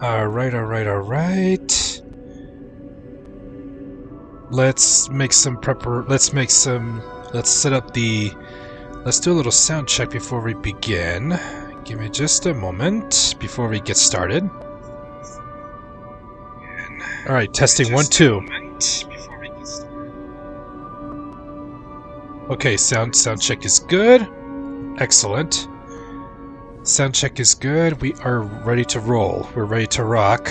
Alright, alright, alright. Let's make some let's set up the... Let's do a little sound check before we begin. Give me just a moment before we get started. Alright, testing 1, 2. Okay, sound check is good. Excellent. Sound check is good. We are ready to roll. We're ready to rock.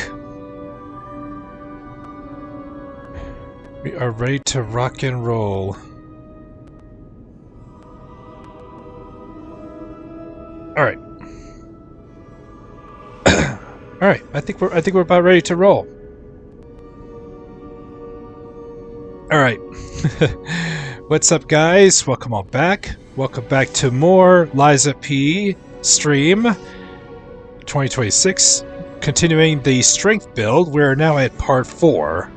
We are ready to rock and roll. Alright. Alright, I think we're about ready to roll. Alright. What's up, guys? Welcome all back. Welcome back to more Liza P stream 2026. Continuing the strength build, we are now at part 4.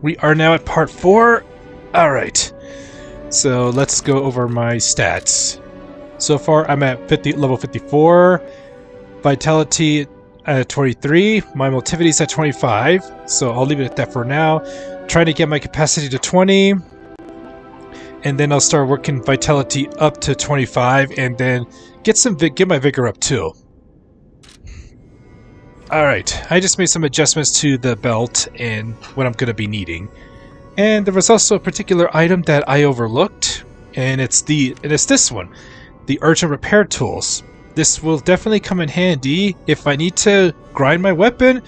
We are now at part 4. Alright. So let's go over my stats. So far I'm at level 54. Vitality at 23. My motivity is at 25. So I'll leave it at that for now. Trying to get my capacity to 20. And then I'll start working vitality up to 25, and then get my vigor up too. Alright, I just made some adjustments to the belt and what I'm going to be needing. And there was also a particular item that I overlooked, and it's this one, the urgent repair tools. This will definitely come in handy if I need to grind my weapon,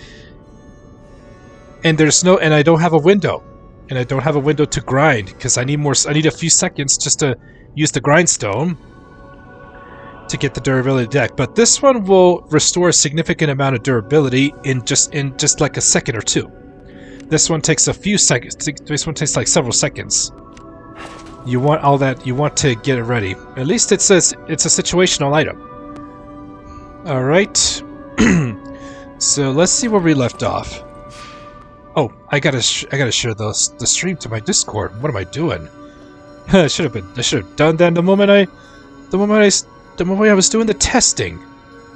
and I don't have a window. And I don't have a window to grind because I need a few seconds just to use the grindstone to get the durability deck. But this one will restore a significant amount of durability in just like a second or two. This one takes a few seconds. This one takes like several seconds. You want all that. You want to get it ready. At least it's a situational item. All right. So let's see where we left off. Oh, I gotta share the stream to my Discord. What am I doing? I should have done that the moment I was doing the testing.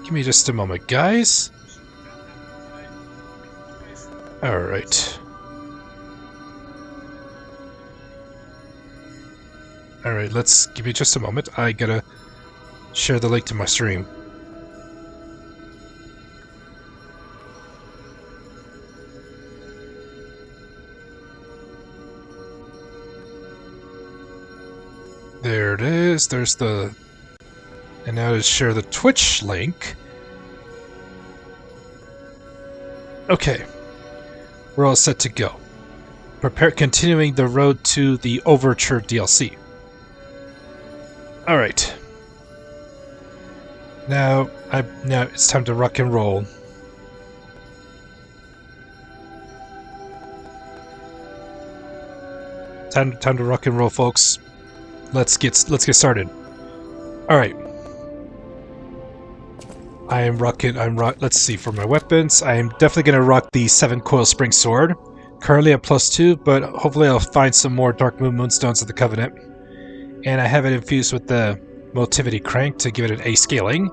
Give me just a moment, guys. All right. All right. Let's give me just a moment. I gotta share the link to my stream. There it is. And now to share the Twitch link. Okay. We're all set to go. Continuing the road to the Overture DLC. Alright. Now it's time to rock and roll. Time to rock and roll, folks. Let's get started. All right. Let's see, for my weapons, I am definitely gonna rock the 7-coil spring sword. Currently at +2, but hopefully I'll find some more Dark Moonstones of the Covenant. And I have it infused with the motivity crank to give it an A scaling.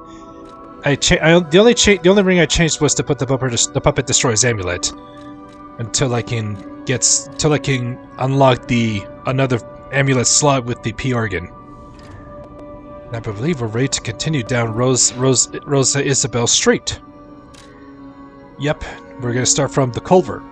The only ring I changed was to put the puppet destroys amulet until I can unlock another amulet slot with the P organ. And I believe we're ready to continue down Rosa Isabel Street. Yep, we're gonna start from the culvert.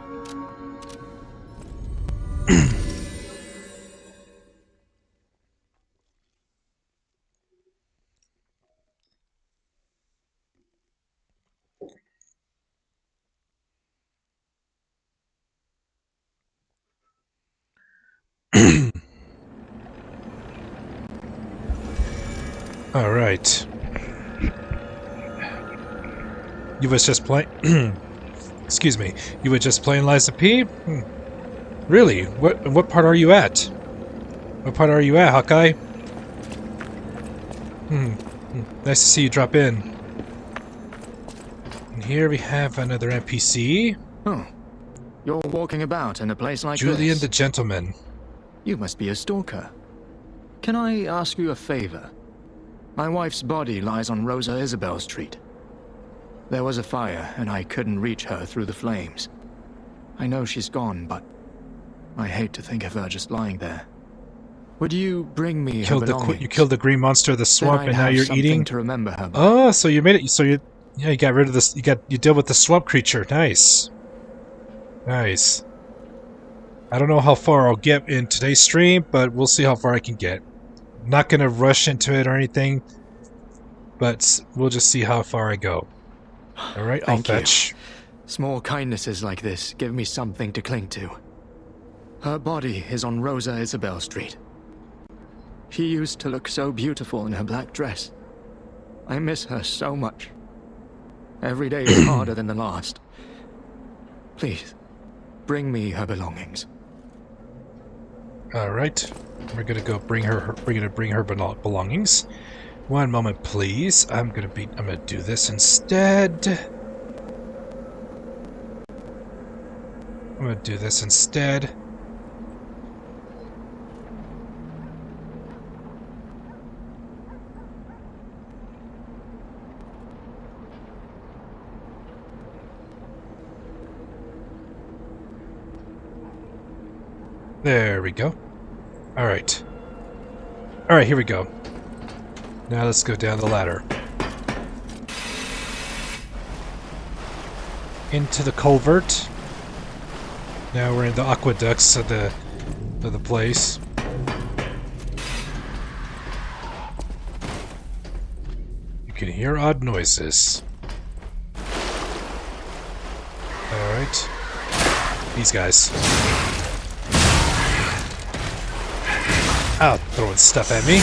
All right. You was just playing. Excuse me. You were just playing Liza P? Really? What part are you at? What part are you at, Hawkeye? Nice to see you drop in. And here we have another NPC. Oh, you're walking about in a place like this? Julian the Gentleman. You must be a stalker. Can I ask you a favor? My wife's body lies on Rosa Isabel Street. There was a fire, and I couldn't reach her through the flames. I know she's gone, but I hate to think of her just lying there. Would you bring me her belongings? You killed the green monster of the swamp, Then I'd and now have you're something eating. to remember her by. Oh, so you made it. So you got rid of this. You dealt with the swamp creature. Nice, nice. I don't know how far I'll get in today's stream, but we'll see how far I can get. I'm not gonna rush into it or anything, but we'll just see how far I go. All right, I'll Thank you. fetch. Small kindnesses like this give me something to cling to. Her body is on Rosa Isabel Street. She used to look so beautiful in her black dress. I miss her so much. Every day is harder than the last. Please, bring me her belongings. All right, we're gonna go bring her. We're gonna bring her belongings. One moment, please. I'm gonna do this instead. I'm gonna do this instead. There we go. Alright. Alright, here we go. Now let's go down the ladder. Into the culvert. Now we're in the aqueducts of the place. You can hear odd noises. Alright. These guys. Oh, throwing stuff at me.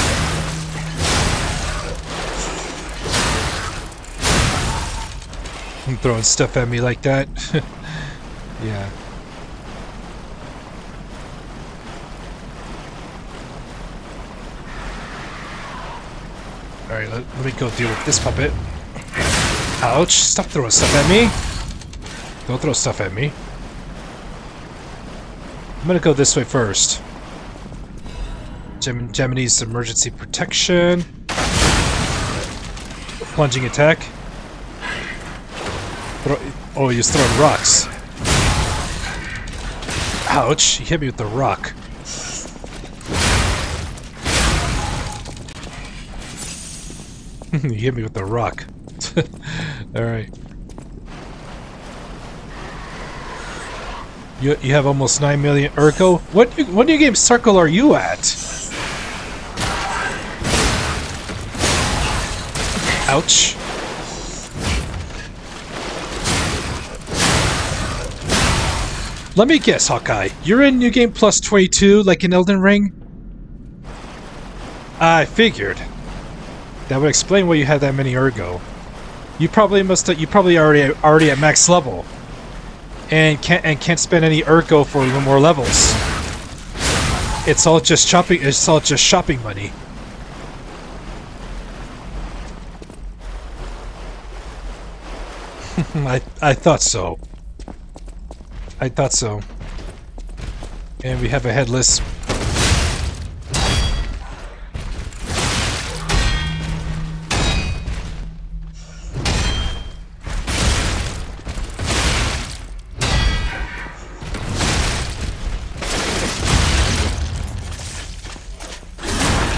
I'm throwing stuff at me like that. Yeah. Alright, let me go deal with this puppet. Ouch! Stop throwing stuff at me! Don't throw stuff at me. I'm gonna go this way first. Gemini's emergency protection. Plunging attack. Oh, he's throwing rocks. Ouch! He hit me with the rock. He hit me with the rock. Alright. You have almost 9 million Ergo? What new game circle are you at? Ouch. Let me guess, Hawkeye. You're in New Game Plus 22, like in Elden Ring? I figured. That would explain why you had that many Ergo. You probably already at max level. And can't spend any Ergo for even more levels. It's all just shopping money. I thought so. I thought so. And we have a headless.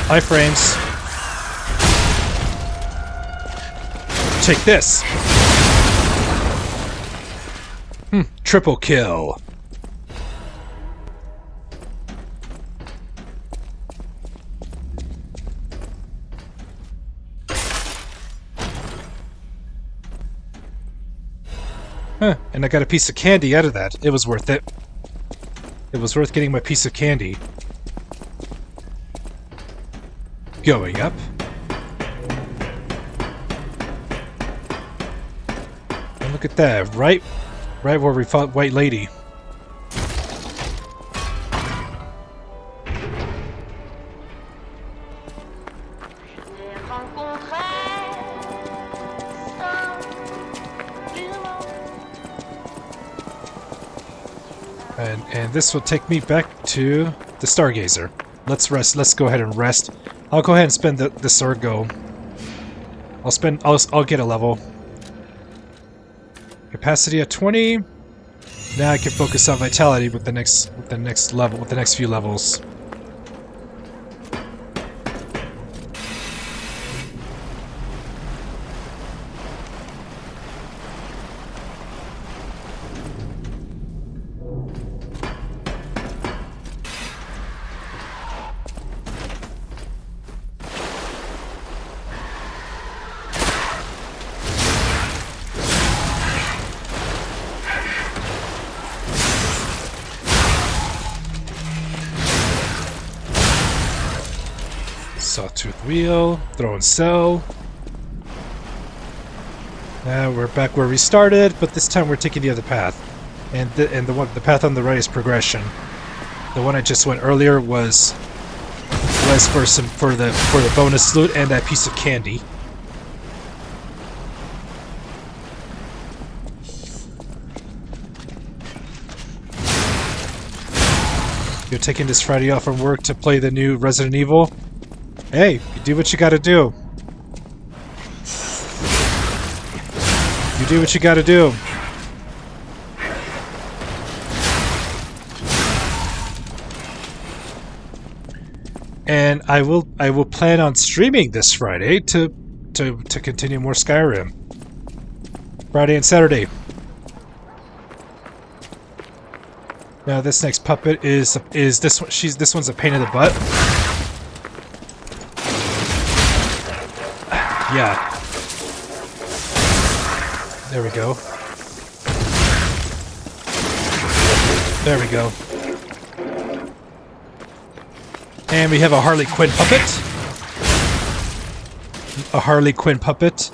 Iframes. Take this. Triple kill. Huh, and I got a piece of candy out of that. It was worth it. It was worth getting my piece of candy. Going up. And look at that, right where we fought White Lady. And this will take me back to the Stargazer. Let's rest. Let's go ahead and rest. I'll go ahead and spend the Ergo. I'll get a level. capacity at 20. Now I can focus on vitality with the next level, with the next few levels. Sawtooth wheel, throwing cell. Now we're back where we started, but this time we're taking the other path, and the path on the right is progression. The one I just went earlier was for the bonus loot and that piece of candy. You're taking this Friday off from work to play the new Resident Evil? Hey, you do what you gotta do. You do what you gotta do. And I will plan on streaming this Friday to continue more Skyrim. Friday and Saturday. Now this next puppet is this one. This one's a pain in the butt. Yeah. There we go. There we go. And we have a Harley Quinn puppet. A Harley Quinn puppet.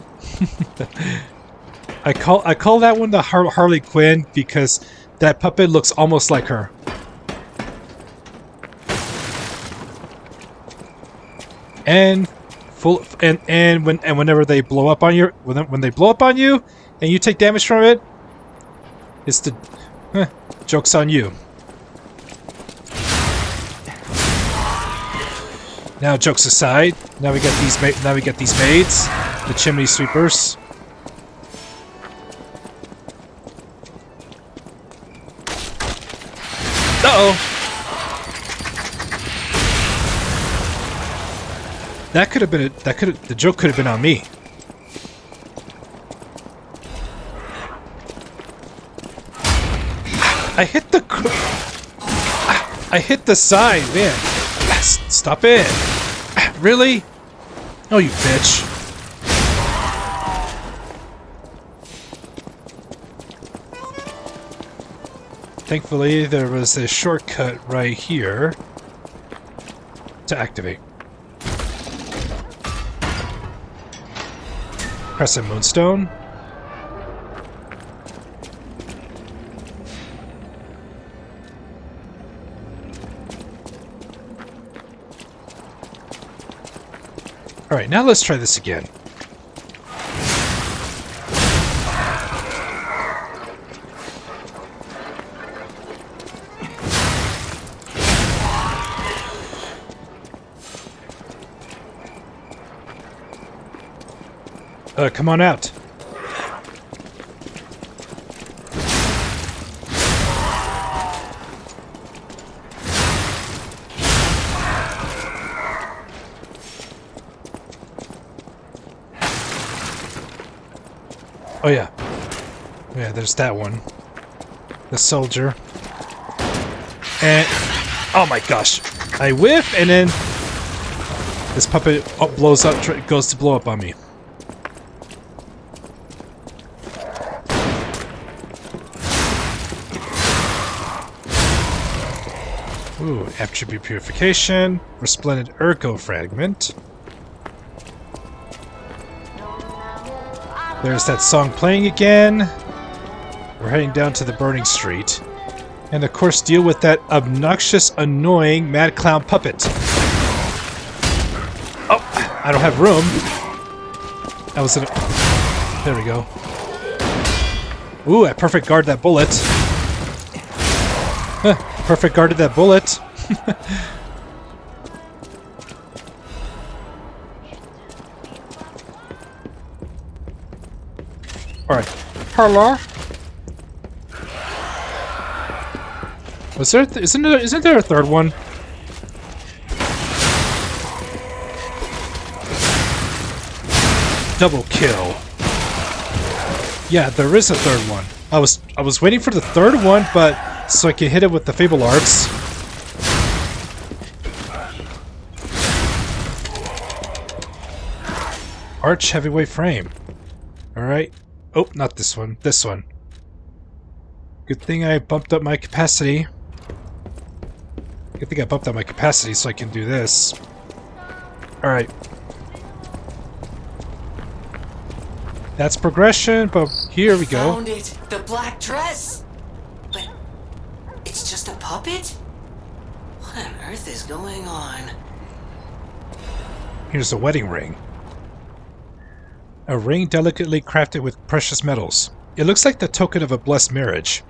I call that one the Harley Quinn because that puppet looks almost like her. And whenever they blow up on you, when they blow up on you, and you take damage from it, it's the joke's on you. Now jokes aside, now we get these maids, the chimney sweepers. Uh-oh. That could have been the joke could have been on me. I hit the side, man. Stop it. Really? Oh, you bitch. Thankfully, there was a shortcut right here to activate. Crescent Moonstone. Alright, now let's try this again. Come on out. Oh yeah. Yeah, there's that one. The soldier. And oh my gosh. I whiff and then this puppet blows up, goes to blow up on me. Ooh, attribute purification, resplendent ergo fragment. There's that song playing again. We're heading down to the burning street. And of course deal with that obnoxious, annoying mad clown puppet. Oh, I don't have room. I was in a... There we go. Ooh, I perfect guard that bullet. Huh, perfect guarded that bullet. Alright. Hello? Was there? Isn't there a third one? Double kill. Yeah, there is a third one. I was waiting for the third one, but so I can hit it with the Fable Arts. Arch heavyweight frame. Alright. Oh, not this one. This one. Good thing I bumped up my capacity. Good thing I bumped up my capacity so I can do this. Alright. That's progression, but here we go. Found it! The black dress! But it's just a puppet? What on earth is going on? Here's a wedding ring. A ring delicately crafted with precious metals. It looks like the token of a blessed marriage.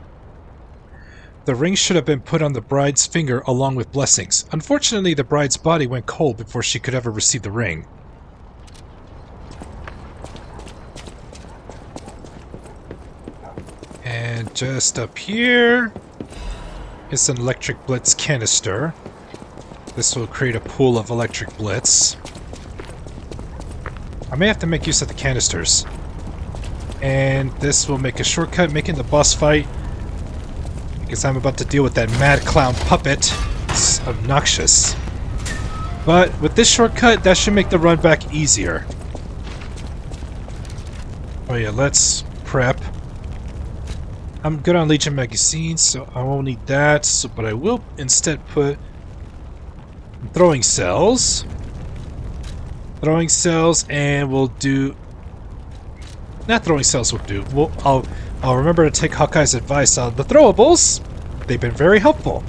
The ring should have been put on the bride's finger along with blessings. Unfortunately, the bride's body went cold before she could ever receive the ring. And just up here is an electric blitz canister. This will create a pool of electric blitz. I may have to make use of the canisters. And this will make a shortcut making the boss fight. Because I'm about to deal with that mad clown puppet. It's obnoxious. But with this shortcut, that should make the run back easier. Oh yeah, let's prep. I'm good on Legion magazines, so I won't need that. But I will instead put throwing cells. Throwing cells, and we'll do... Not throwing cells will do. I'll remember to take Hawkeye's advice on the throwables. They've been very helpful.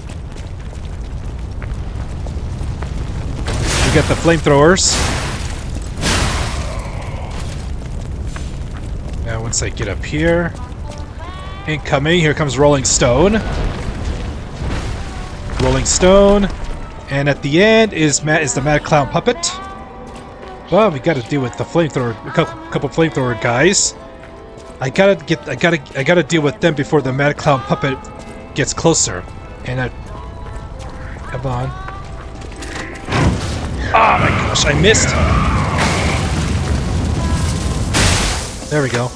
We got the flamethrowers. Now once I get up here... Incoming, here comes Rolling Stone. Rolling Stone. And at the end is the Mad Clown Puppet. Well, we gotta deal with the flamethrower, a couple flamethrower guys. I gotta deal with them before the Mad Clown Puppet gets closer. And come on. Oh my gosh, I missed. There we go.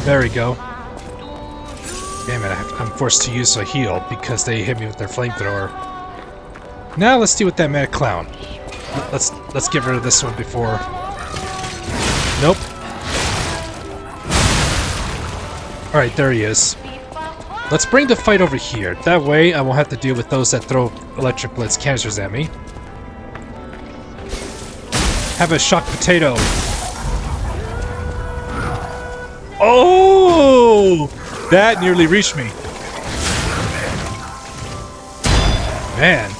There we go. Damn it, I'm forced to use a heal because they hit me with their flamethrower. Now let's deal with that Mad Clown. Let's get rid of this one before... Nope. Alright, there he is. Let's bring the fight over here. That way I won't have to deal with those that throw electric blitz canisters at me. Have a shock potato. Oh! That nearly reached me. Man.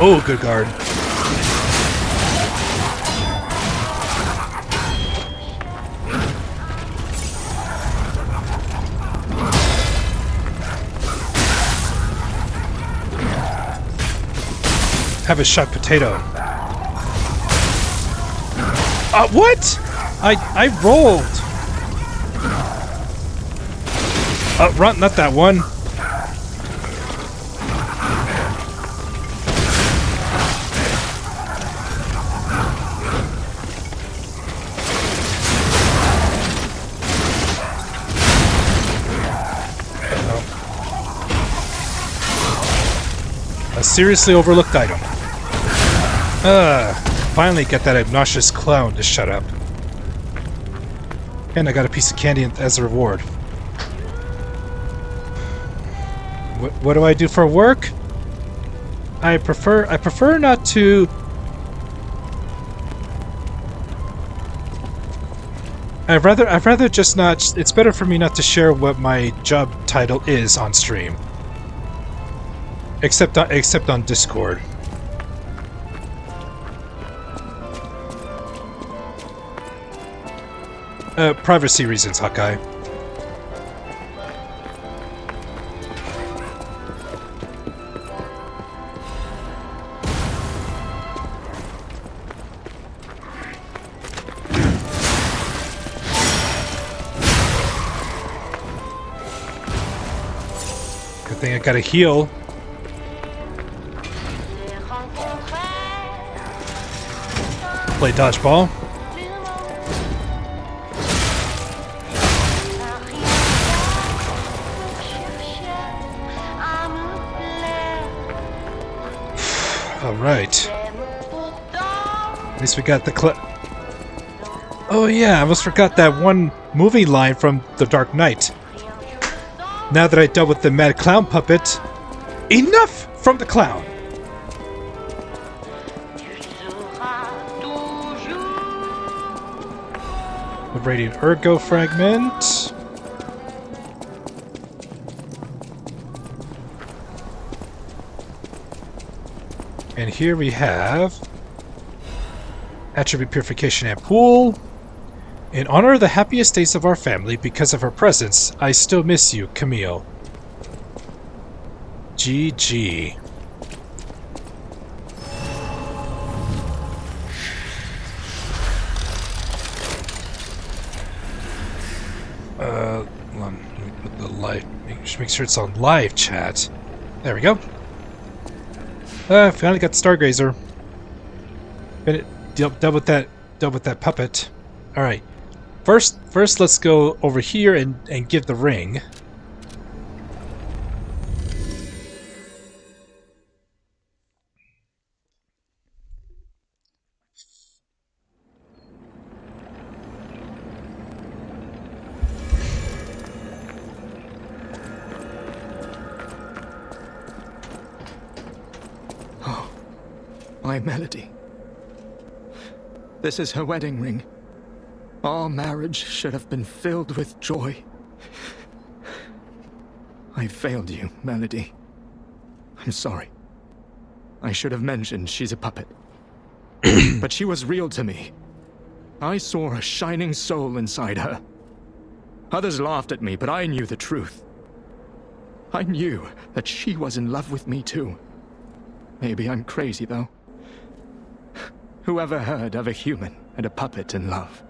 Oh, good guard. Have a shot potato. What? I rolled. Run, not that one. A seriously overlooked item. Finally get that obnoxious clown to shut up. And I got a piece of candy as a reward. What do I do for work? I prefer not to. I'd rather just not. It's better for me not to share what my job title is on stream. Except on Discord. Privacy reasons, Hawkeye. Good thing I got a heal. Play dodgeball. Alright. At least we got the Oh yeah, I almost forgot that one movie line from The Dark Knight. Now that I dealt with the mad clown puppet, enough from the clown! The Radiant Ergo Fragment. And here we have Attribute Purification and Pool. In honor of the happiest days of our family, because of her presence, I still miss you, Camille. GG. Let me put the live. Make sure it's on live chat. There we go. Finally got the Stargazer. Dealt with that puppet. All right. First, let's go over here and give the ring. Oh, my Melody. This is her wedding ring. Our marriage should have been filled with joy. I failed you, Melody. I'm sorry. I should have mentioned she's a puppet. But she was real to me. I saw a shining soul inside her. Others laughed at me, but I knew the truth. I knew that she was in love with me too. Maybe I'm crazy, though. Whoever heard of a human and a puppet in love?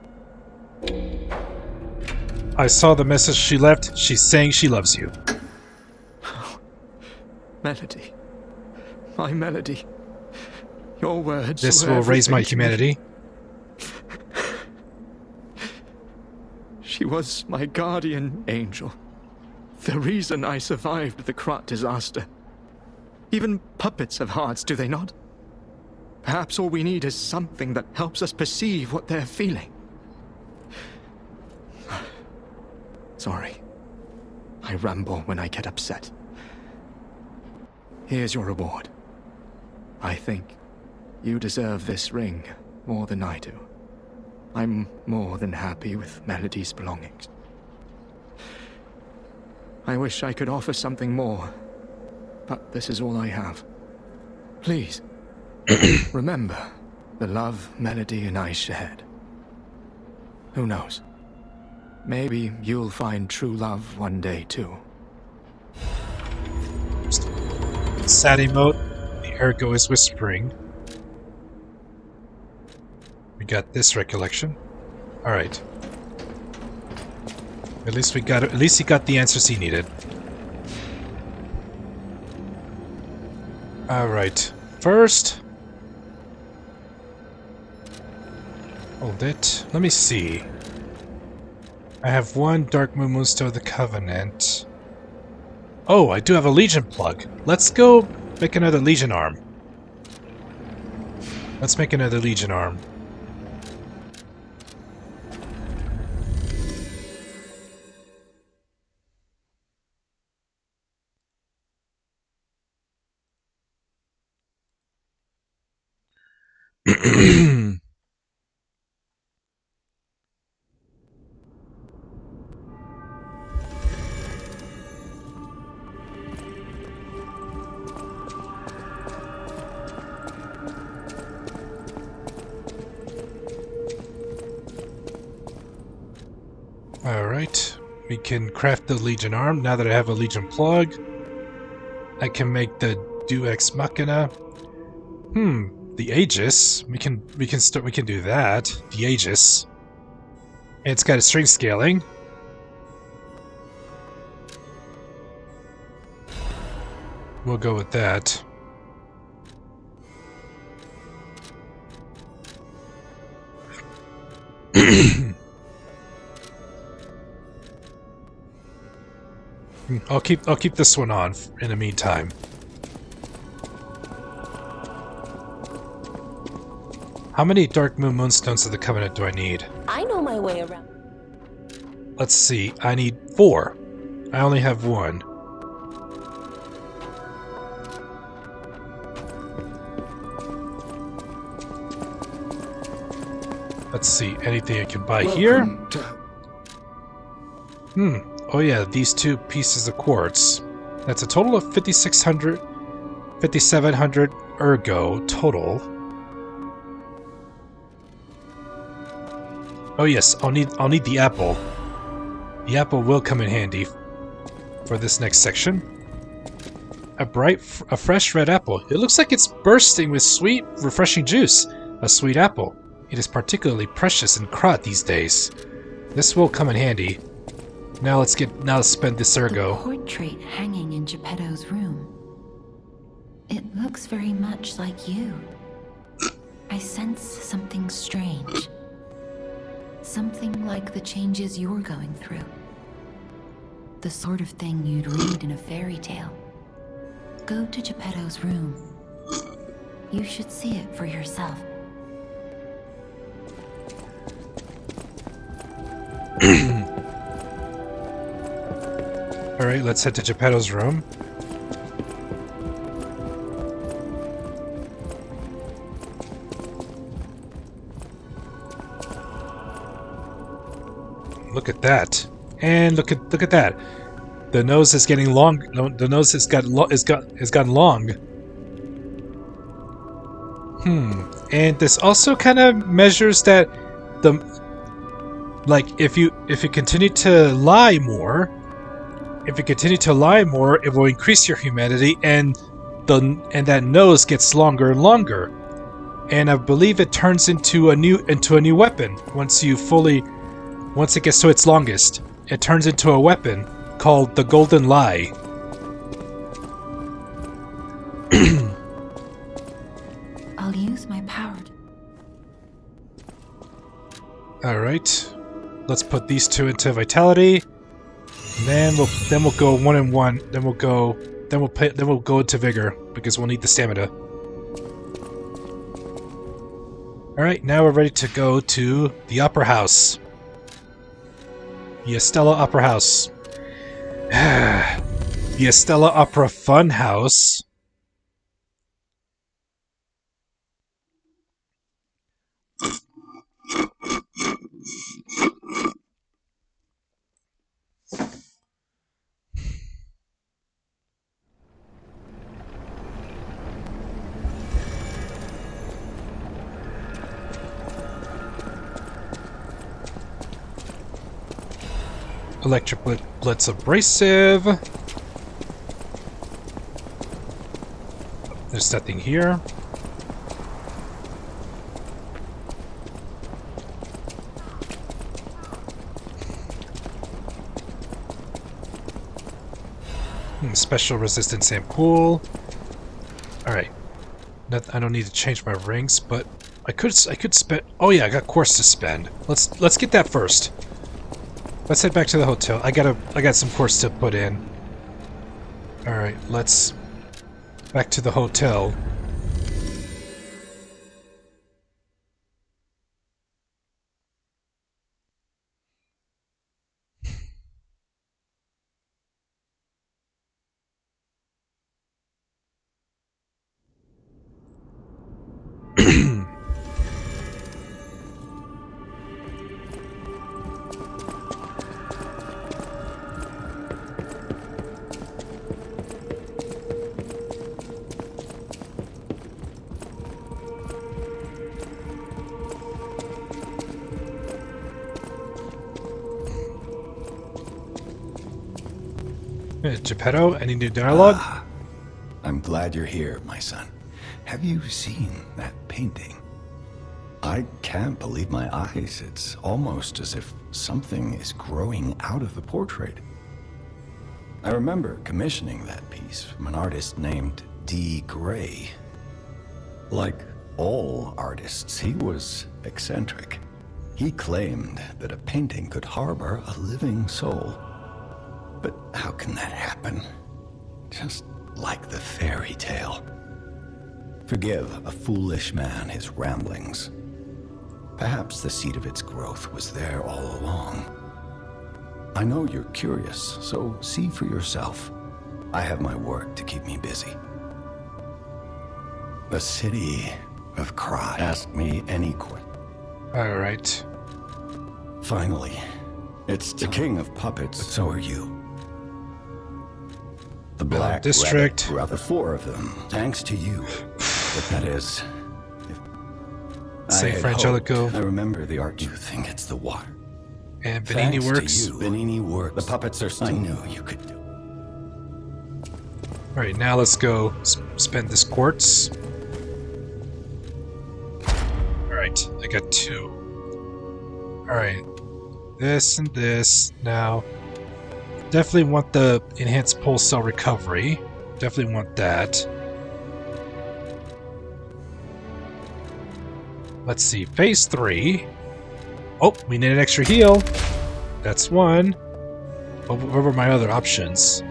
I saw the message she left. She's saying she loves you. Oh, Melody. My Melody. Your words. This will raise my humanity. She was my guardian angel. The reason I survived the Krat disaster. Even puppets have hearts, do they not? Perhaps all we need is something that helps us perceive what they're feeling. Sorry. I ramble when I get upset. Here's your reward. I think you deserve this ring more than I do. I'm more than happy with Melody's belongings. I wish I could offer something more, but this is all I have. Please, remember the love Melody and I shared. Who knows? Maybe you'll find true love one day, too. Sad emote. The Ergo is whispering. We got this recollection. Alright. At least he got the answers he needed. Alright. First. Hold it. Let me see. I have one Dark Moonstone of the Covenant. Oh, I do have a Legion plug. Let's go make another Legion arm. Let's make another Legion arm. Alright, we can craft the Legion arm. Now that I have a Legion plug, I can make the Deus Ex Machina. The Aegis. We can do that. The Aegis. And it's got a string scaling. We'll go with that. I'll keep this one on in the meantime. How many Dark Moon Moonstones of the Covenant do I need? I know my way around. Let's see. I need 4. I only have 1. Let's see. Anything I can buy here? Oh yeah, these 2 pieces of quartz. That's a total of 5,600, 5,700 ergo total. Oh yes, I'll need the apple. The apple will come in handy for this next section. A fresh red apple. It looks like it's bursting with sweet, refreshing juice. A sweet apple. It is particularly precious in Krat these days. This will come in handy. Now let's spend this ergo. The portrait hanging in Geppetto's room. It looks very much like you. I sense something strange. Something like the changes you're going through. The sort of thing you'd read in a fairy tale. Go to Geppetto's room. You should see it for yourself. Alright, let's head to Geppetto's room. Look at that. And look at that. The nose is getting long. The nose has gotten long. And this also kind of measures that if you continue to lie more, it will increase your humanity, and that nose gets longer and longer. And I believe it turns into a new weapon once it gets to its longest. It turns into a weapon called the Golden Lie. I'll use my power. Alright. Let's put these 2 into vitality. And then we'll go 1 and 1. Then we'll go into vigor because we'll need the stamina. Alright, now we're ready to go to the Opera House. The Estella Opera House. The Estella Opera Fun House. Electric Blitz Abrasive. There's nothing here. Special Resistance Ampoule. Alright. I don't need to change my rings, but I could spend... Oh yeah, I got quartz to spend. Let's get that first. Let's head back to the hotel. I got some quartz to put in. Alright, let's... Back to the hotel. Geppetto, any new dialogue? I'm glad you're here, my son. Have you seen that painting? I can't believe my eyes. It's almost as if something is growing out of the portrait. I remember commissioning that piece from an artist named D. Gray. Like all artists, he was eccentric. He claimed that a painting could harbor a living soul. But how can that happen? Just like the fairy tale. Forgive a foolish man his ramblings. Perhaps the seed of its growth was there all along. I know you're curious, so see for yourself. I have my work to keep me busy. The city of Krat. Ask me any question. Alright. Finally, it's the king of puppets, but so are you. The Black District. Rabbit, the four of them, thanks to you. But that is... Saint Frangelico. I remember the art. You think it's the water? And Benini Works. To you. Benini Works. The puppets are still... I knew you could do. Alright, now let's go spend this quartz. Alright, I got 2. Alright, this and this. Now, definitely want the enhanced pulse cell recovery. Definitely want that. Let's see, phase 3. Oh, we need an extra heal. That's 1. What were my other options?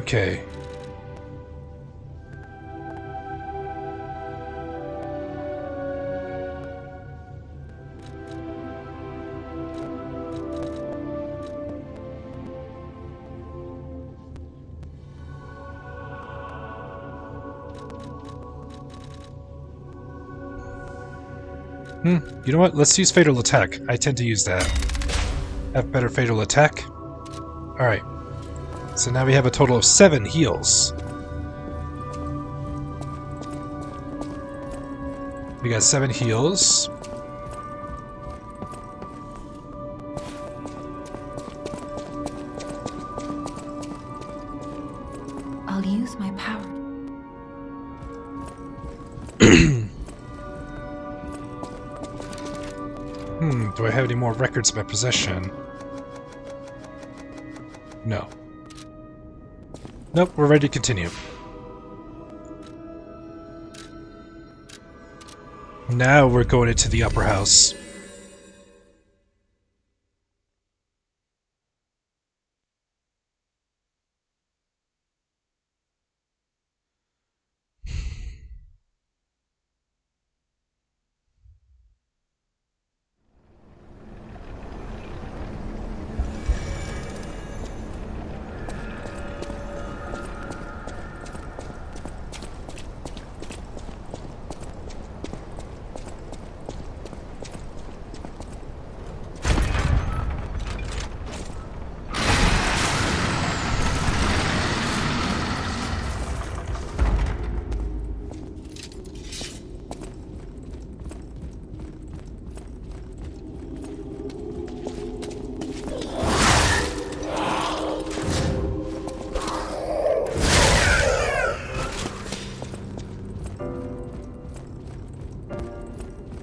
Okay. You know what? Let's use Fatal Attack. I tend to use that. Have better Fatal Attack. Alright. So now we have a total of 7 heals. We got 7 heals. I'll use my power. Do I have any more records in my possession? No. Nope, we're ready to continue. Now we're going into the upper house.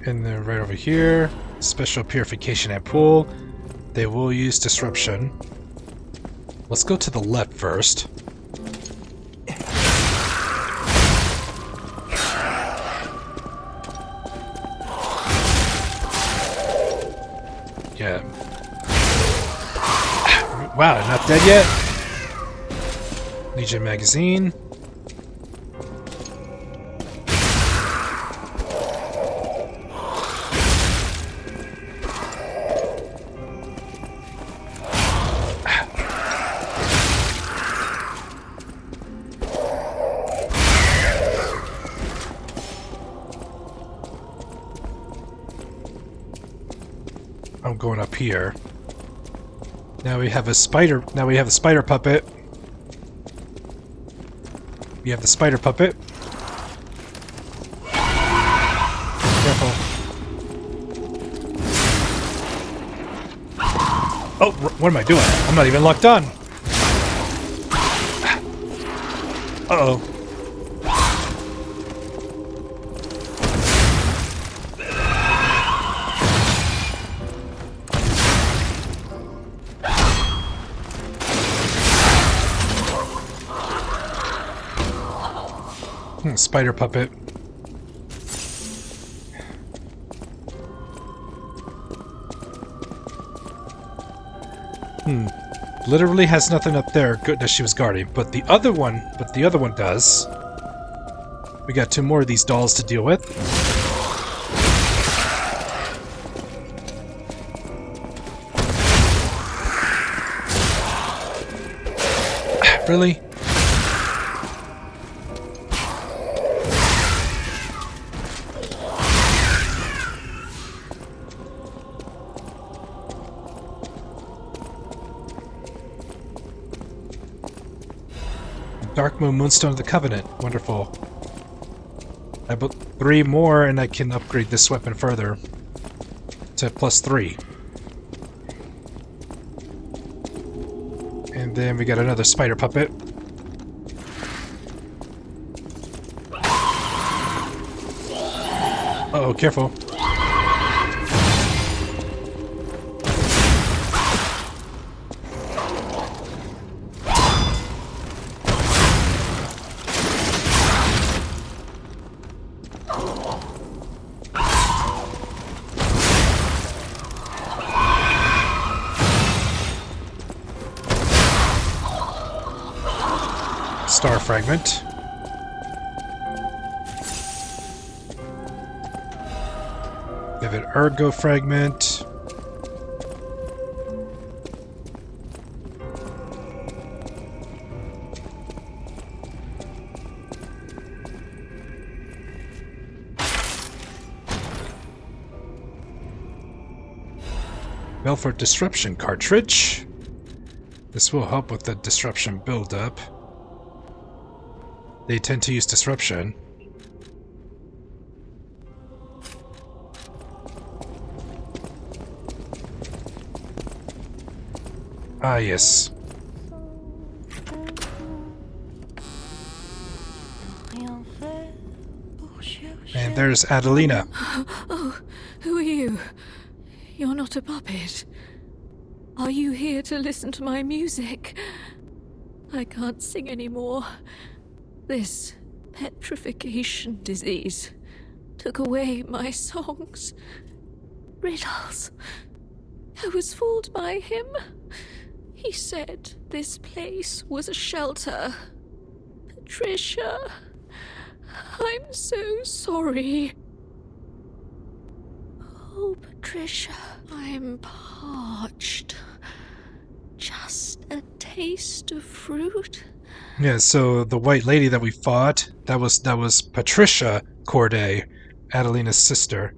And then right over here, special purification at pool. They will use disruption. Let's go to the left first. Yeah. Wow, not dead yet? Legion magazine. I'm going up here. Now we have a spider. Now we have the spider puppet. We have the spider puppet. Careful. Oh, what am I doing? I'm not even locked on. Uh-oh. Spider puppet. Literally has nothing up there. Good that she was guarding, but the other one does. We got 2 more of these dolls to deal with. Really? Dark Moon Moonstone of the Covenant. Wonderful. I put 3 more and I can upgrade this weapon further to +3. And then we got another spider puppet. Uh-oh, careful. Star fragment. We have an ergo fragment. Belfort Disruption cartridge. This will help with the disruption buildup. They tend to use disruption. Ah, yes. And there's Adelina. Oh, who are you? You're not a puppet. Are you here to listen to my music? I can't sing anymore. This petrification disease took away my songs. Riddles. I was fooled by him. He said this place was a shelter. Patricia, I'm so sorry. Oh, Patricia, I'm parched. Just a taste of fruit. Yeah, so the white lady that we fought, that was Patricia Corday, Adelina's sister.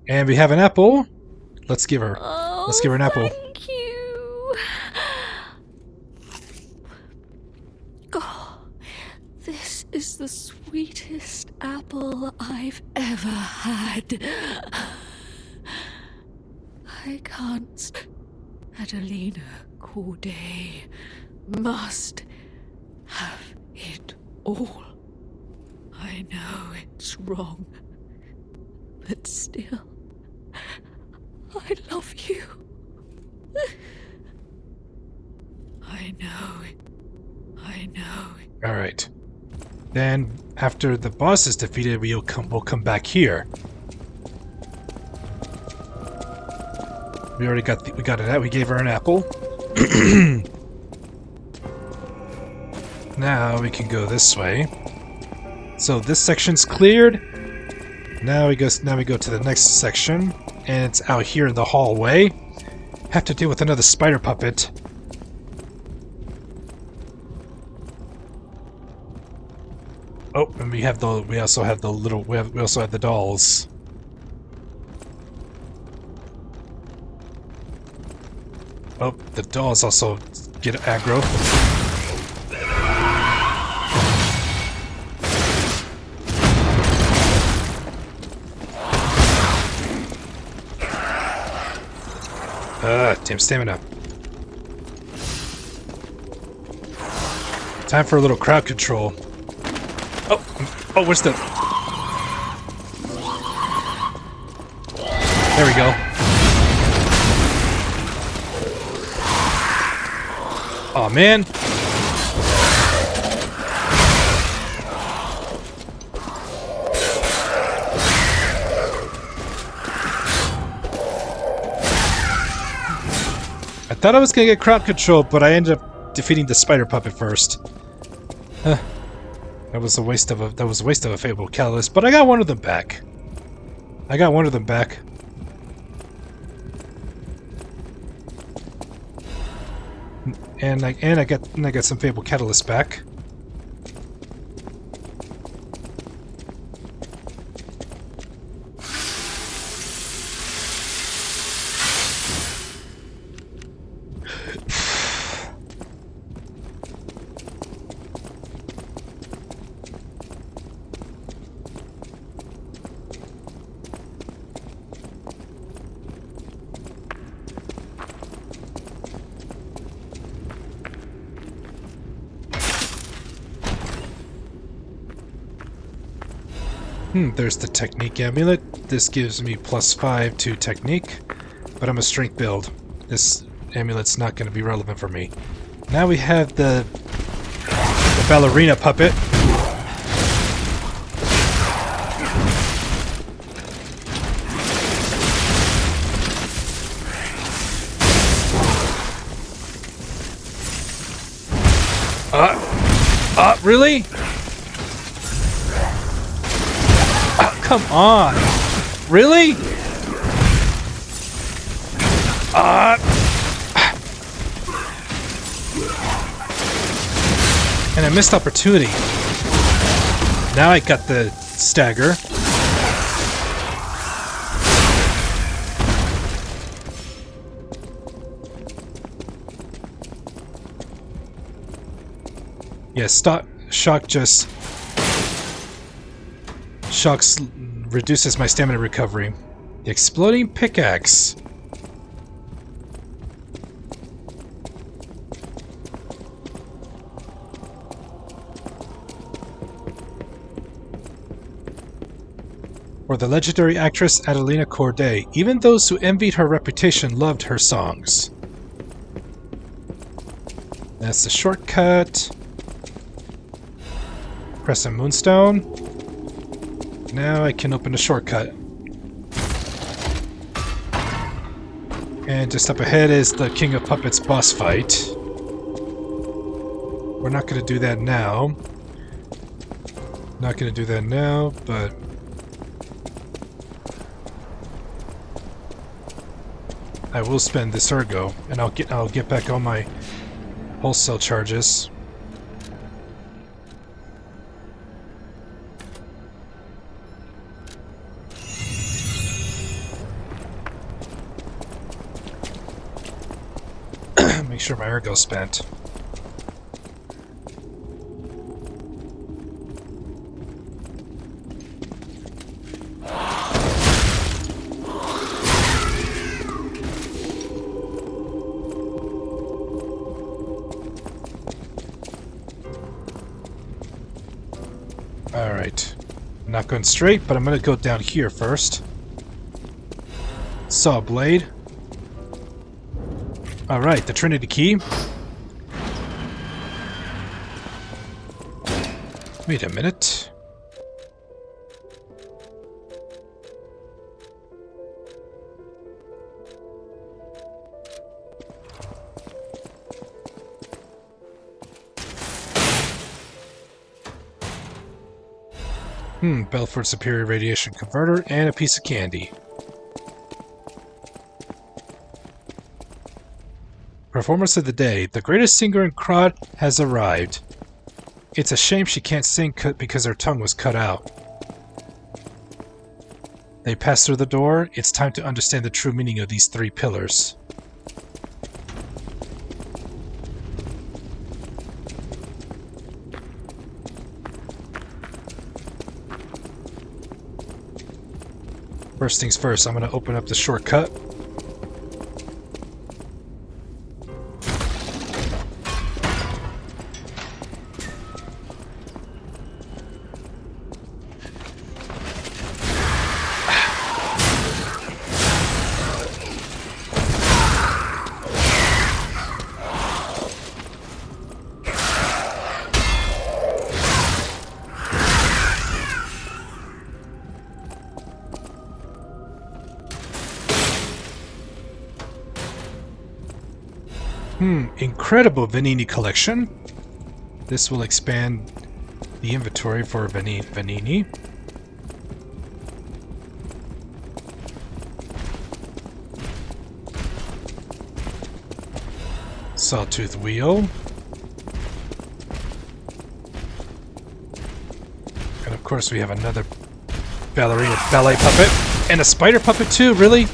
And we have an apple. Let's give her. Let's give her an apple. Thank you. Oh, this is the sweetest apple I've ever had. I can't. Adelina Corday must have it all. I know it's wrong, but still, I love you. I know it. I know it. All right. Then, after the boss is defeated, we'll come back here. We already got we gave her an apple. Now we can go this way. So this section's cleared. Now we go to the next section, and it's out here in the hallway. Have to deal with another spider puppet. Oh, and we also have the dolls. Oh, the dolls also get aggro. Damn stamina. Time for a little crowd control. Oh, where's the... There we go. Oh man. I thought I was gonna get crowd control, but I ended up defeating the spider puppet first. That was a waste of a favorable catalyst, but I got one of them back. And I got some favorable catalyst back. There's the technique amulet. This gives me +5 to technique, but I'm a strength build. This amulet's not going to be relevant for me. Now we have the ballerina puppet. Really? Come on! Really? And I missed opportunity. Now I got the stagger. Yeah, Shocks reduces my stamina recovery. The exploding pickaxe. For the legendary actress Adelina Corday, even those who envied her reputation loved her songs. That's the shortcut. Press a moonstone. Now I can open the shortcut. And just up ahead is the King of Puppets boss fight. We're not going to do that now. But... I will spend this ergo, and I'll get back all my wholesale charges. Make sure my ergo's spent. Alright. I'm not going straight, but I'm going to go down here first. Saw blade. Alright, the Trinity Key. Wait a minute. Belfort Superior Radiation Converter and a piece of candy. Performance of the day. The greatest singer in Krat has arrived. It's a shame she can't sing because her tongue was cut out. They pass through the door. It's time to understand the true meaning of these 3 pillars. First things first, I'm going to open up the shortcut. Incredible Vanini collection. This will expand the inventory for Vanini. Sawtooth wheel. And of course we have another ballerina ballet puppet. And a spider puppet too, really?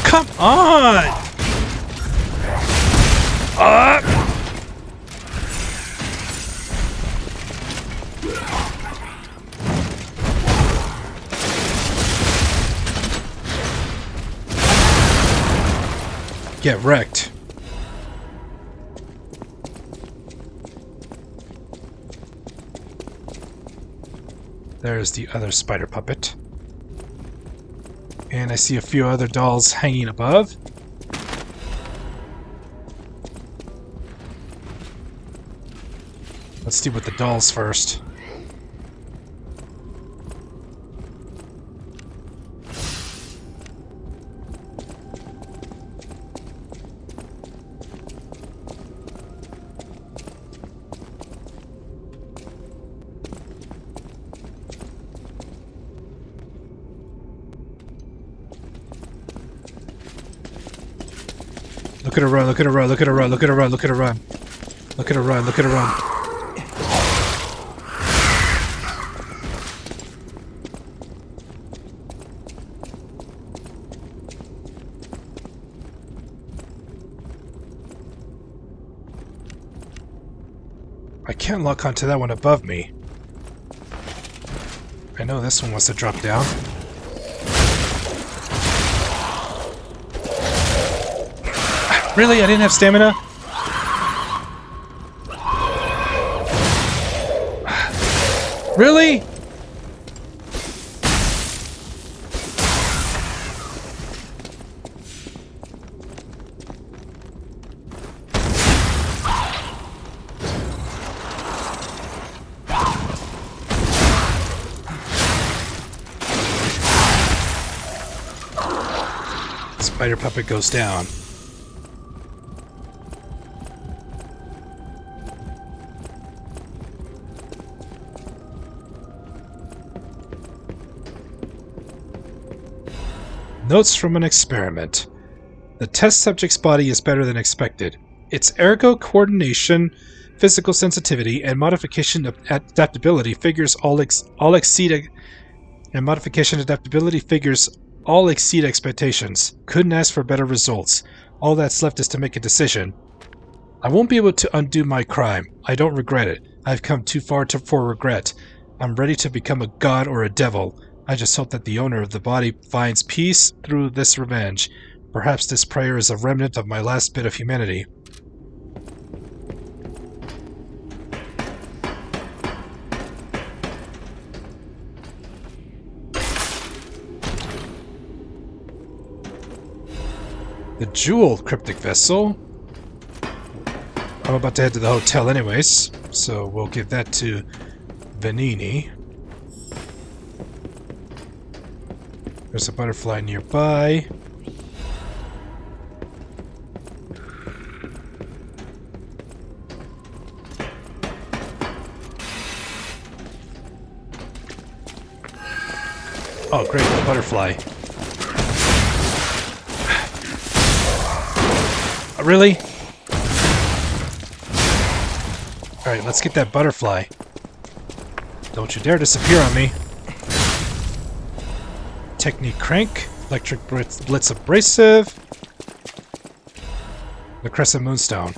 Come on! Get wrecked. There's the other spider puppet. And I see a few other dolls hanging above. Let's deal with the dolls first. Look at her run, look at her run, look at her run, look at her run, look at her run. Look at her run, look at her run. I can't lock onto that one above me. I know this one wants to drop down. Really? I didn't have stamina? Really? Spider puppet goes down. Notes from an experiment. The test subject's body is better than expected. Its ergo coordination, physical sensitivity, and modification adaptability figures all exceed expectations. Couldn't ask for better results. All that's left is to make a decision. I won't be able to undo my crime. I don't regret it. I've come too far for regret. I'm ready to become a god or a devil. I just hope that the owner of the body finds peace through this revenge. Perhaps this prayer is a remnant of my last bit of humanity. The jeweled cryptic vessel. I'm about to head to the hotel anyways, so we'll give that to Vanini. There's a butterfly nearby. Oh, great, the butterfly. Really? Alright, let's get that butterfly. Don't you dare disappear on me. Technique crank, electric blitz abrasive, the crescent moonstone.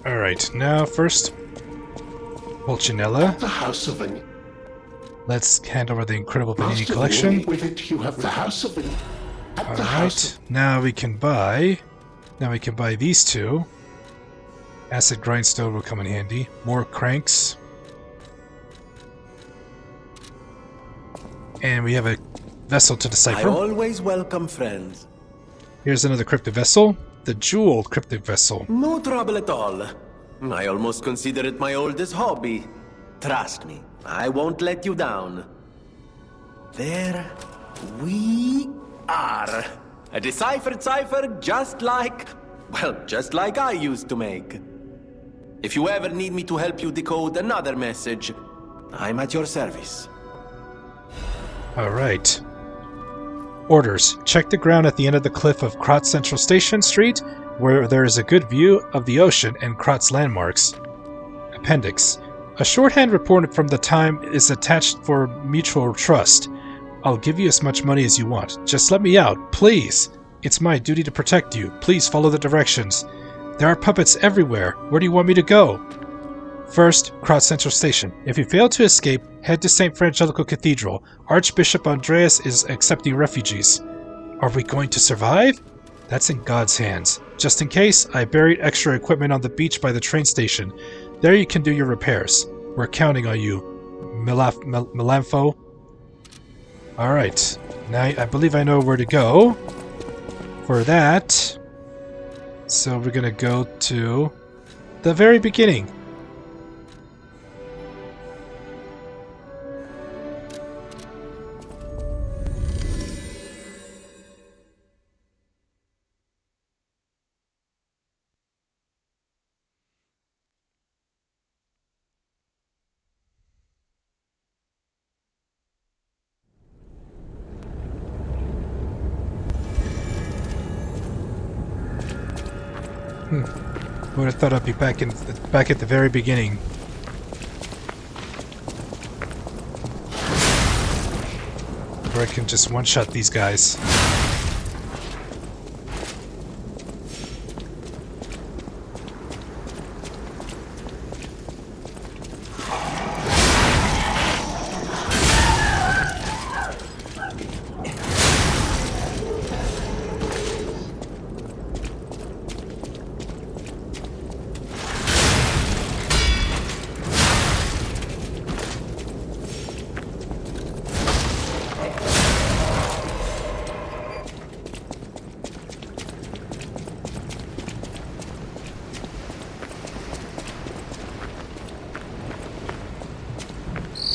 Alright, now first, Pulcinella. The House of Vanilla. Let's hand over the incredible Vanini Master collection. Vanini, with it you have the House of Vanilla. At the House Alright, now we can buy these two. Acid grindstone will come in handy. More cranks. And we have a vessel to decipher. I always welcome friends. Here's another cryptic vessel. The jeweled cryptic vessel. No trouble at all. I almost consider it my oldest hobby. Trust me, I won't let you down. There we are. A deciphered cipher just like I used to make. If you ever need me to help you decode another message, I'm at your service. Alright. Orders. Check the ground at the end of the cliff of Krat Central Station Street, where there is a good view of the ocean and Krat's landmarks. Appendix. A shorthand report from the time is attached for mutual trust. I'll give you as much money as you want. Just let me out, please! It's my duty to protect you. Please follow the directions. There are puppets everywhere. Where do you want me to go? First, Krat Central Station. If you fail to escape, head to St. Frangelico Cathedral. Archbishop Andreas is accepting refugees. Are we going to survive? That's in God's hands. Just in case, I buried extra equipment on the beach by the train station. There you can do your repairs. We're counting on you, Melamfo. Alright. Now I believe I know where to go for that. So we're gonna go to the very beginning. Would have thought I'd be back at the very beginning. Where I can just one-shot these guys.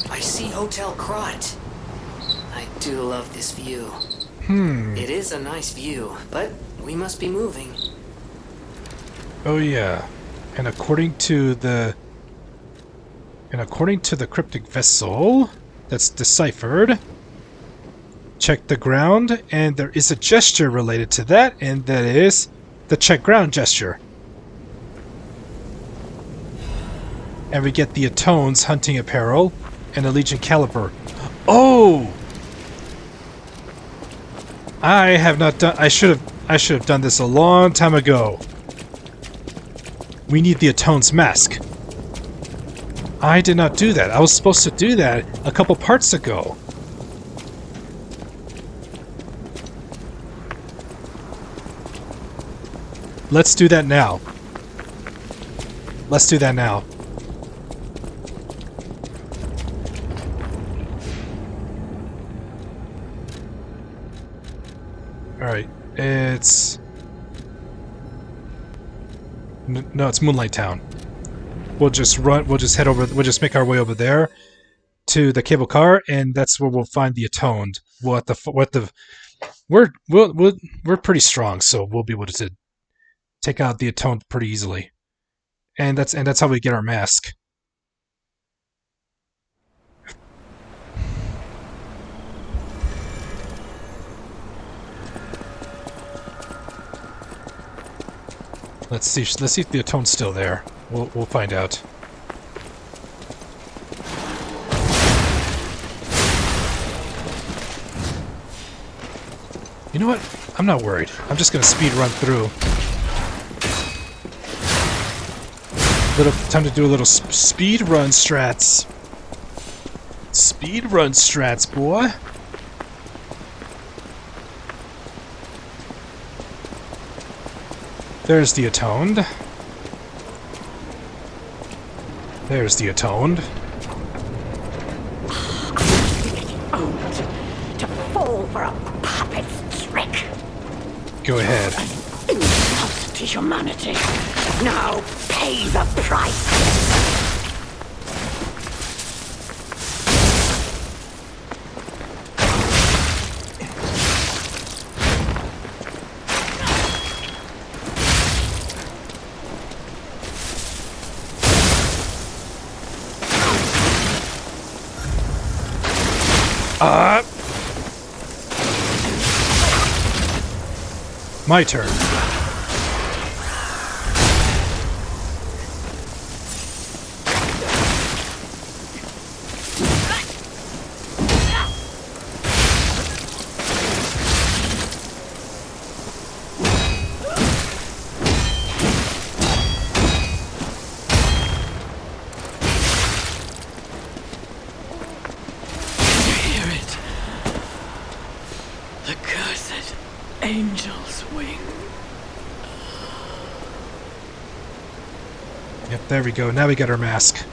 I see Hotel Krat. I do love this view. It is a nice view, but we must be moving. Oh yeah. And according to the cryptic vessel that's deciphered, check the ground, and there is a gesture related to that, and that is the check ground gesture. And we get the Atone's hunting apparel and a Legion caliber. Oh! I have not done. I should have done this a long time ago. We need the Atone's mask. I did not do that. I was supposed to do that a couple parts ago. Let's do that now. Let's do that now. Alright, it's... No, it's Moonlight Town. We'll just head over, we'll just make our way over there to the cable car, and that's where we'll find the Atoned. We're pretty strong, so we'll be able to take out the Atoned pretty easily. And that's how we get our mask. Let's see if the Atone's still there. We'll find out. You know what? I'm not worried. I'm just gonna speed run through. Time to do a little speed run strats. Speed run strats, boy. There's the Atoned. There's the Atoned. Owned to fall for a puppet's trick. Go ahead. Insult to humanity. Now pay the price. My turn. Hear it. The cursed angel's wing. Yep, there we go. Now we got our mask.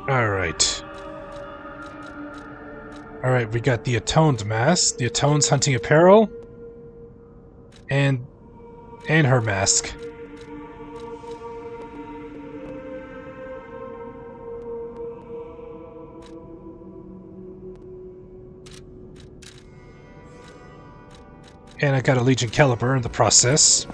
Alright. Alright, we got the Atoned mask, the Atone's hunting apparel, and her mask. And I got a Legion caliber in the process.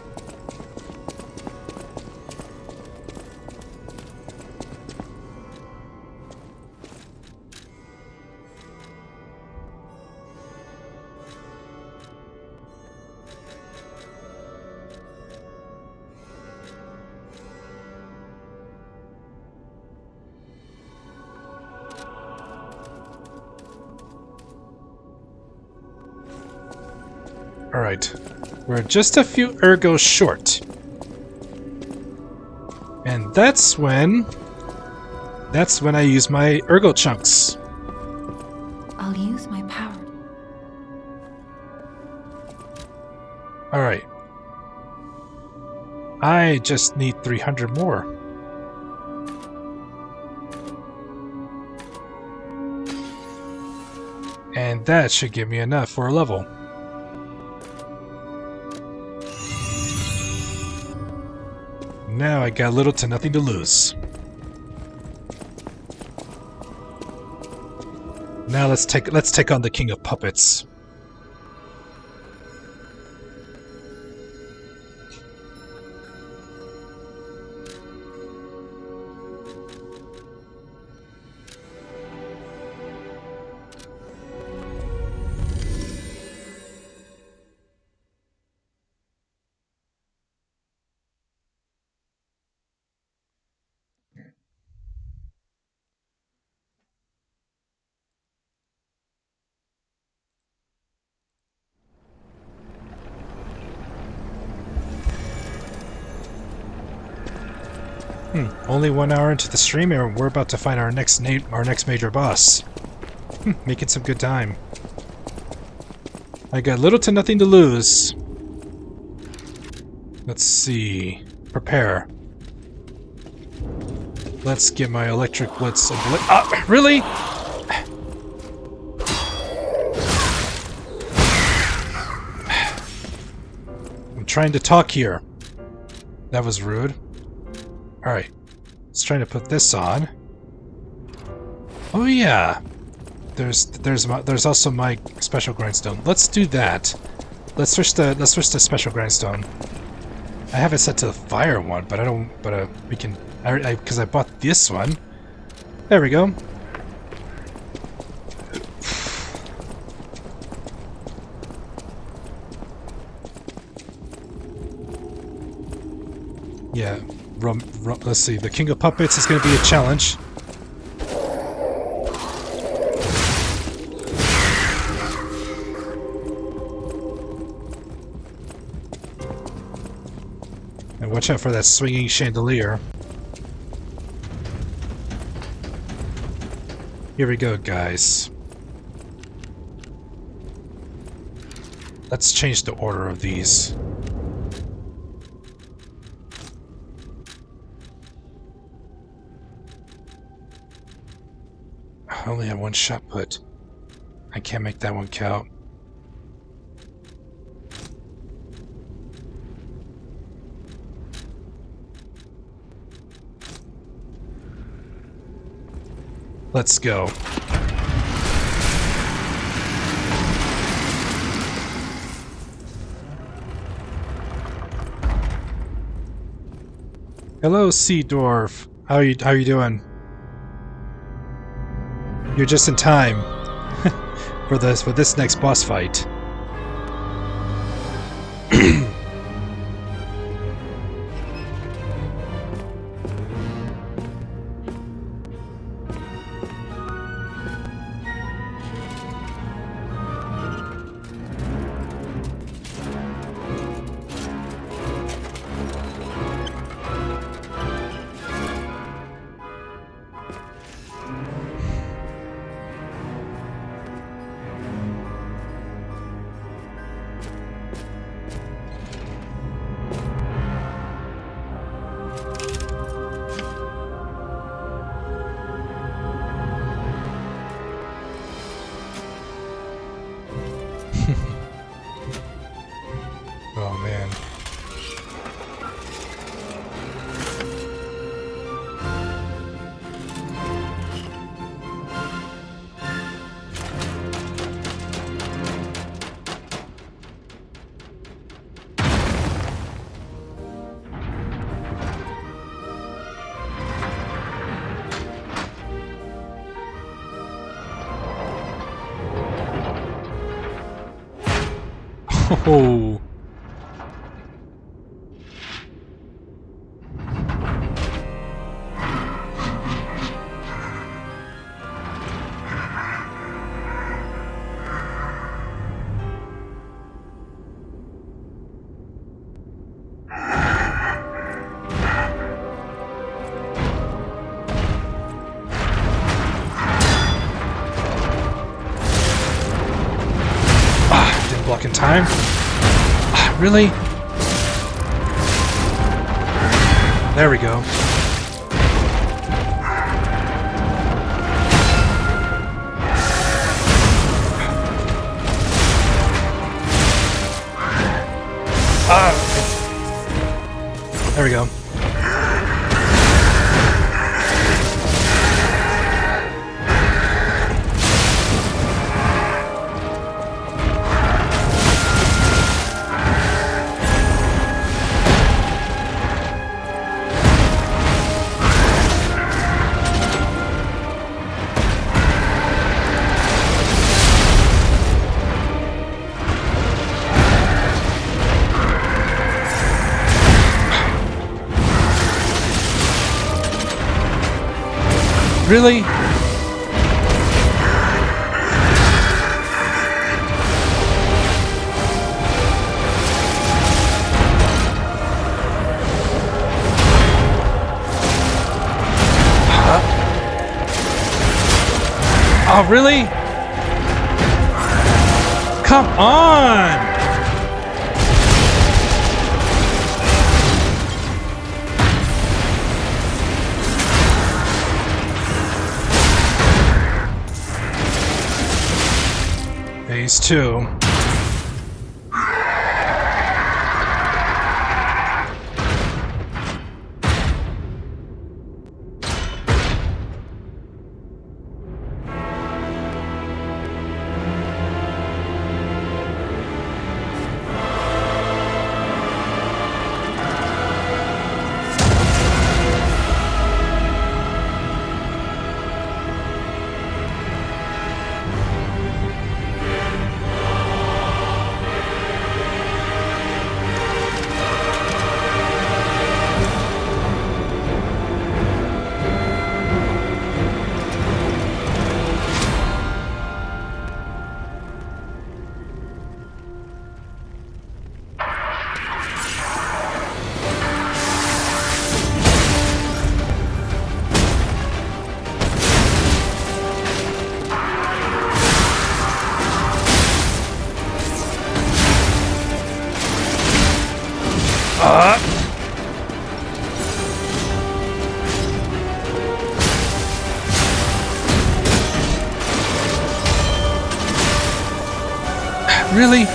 Alright, we're just a few ergos short. And that's when I use my ergo chunks. I'll use my power. Alright. I just need 300 more. And that should give me enough for a level. Now I got little to nothing to lose. Now let's take on the King of Puppets. Only 1 hour into the stream, and we're about to find our next major boss. Making some good time. I got little to nothing to lose. Let's see. Prepare. Let's get my electric blitz. Really? I'm trying to talk here. That was rude. Alright. Let's try to put this on. Oh yeah. There's also my special grindstone. Let's do that. Let's switch the special grindstone. I have it set to the fire one, but I don't. But we can. Because I bought this one. There we go. Yeah, let's see. The King of Puppets is going to be a challenge. And watch out for that swinging chandelier. Here we go, guys. Let's change the order of these. I only have one shot put. I can't make that one count. Let's go. Hello, Sea Dwarf. How you doing? You're just in time for this next boss fight. Oh man. Oh. Didn't block in time. Really? There we go. There we go. Really? Oh, really? Come on! Phase 2. Really?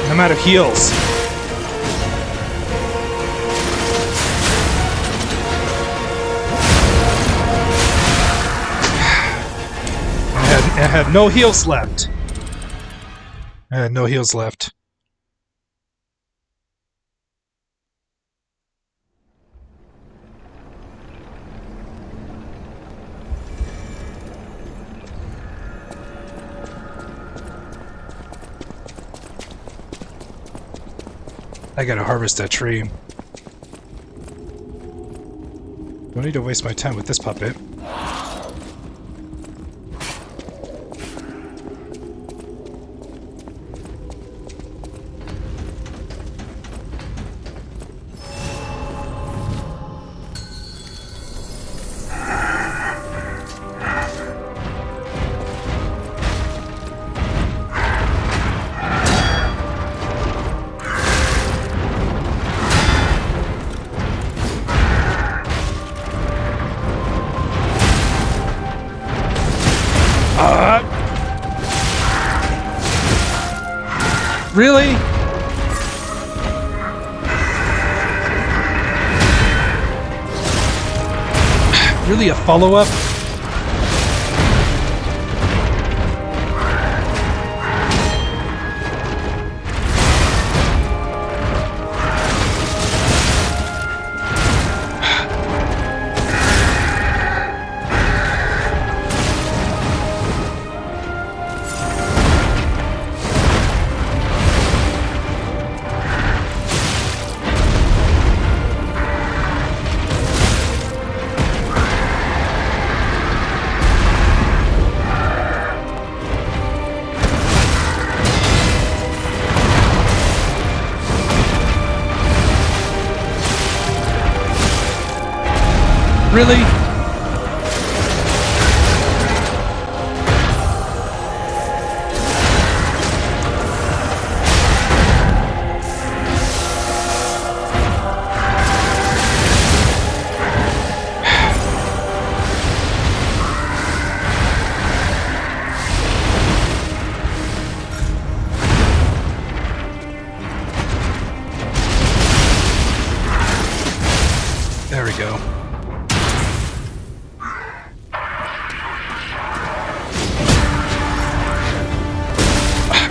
I'm out of heals. I had no heals left. I had no heals left. I gotta harvest that tree. Don't need to waste my time with this puppet. Really? Really, a follow-up? Really? There we go.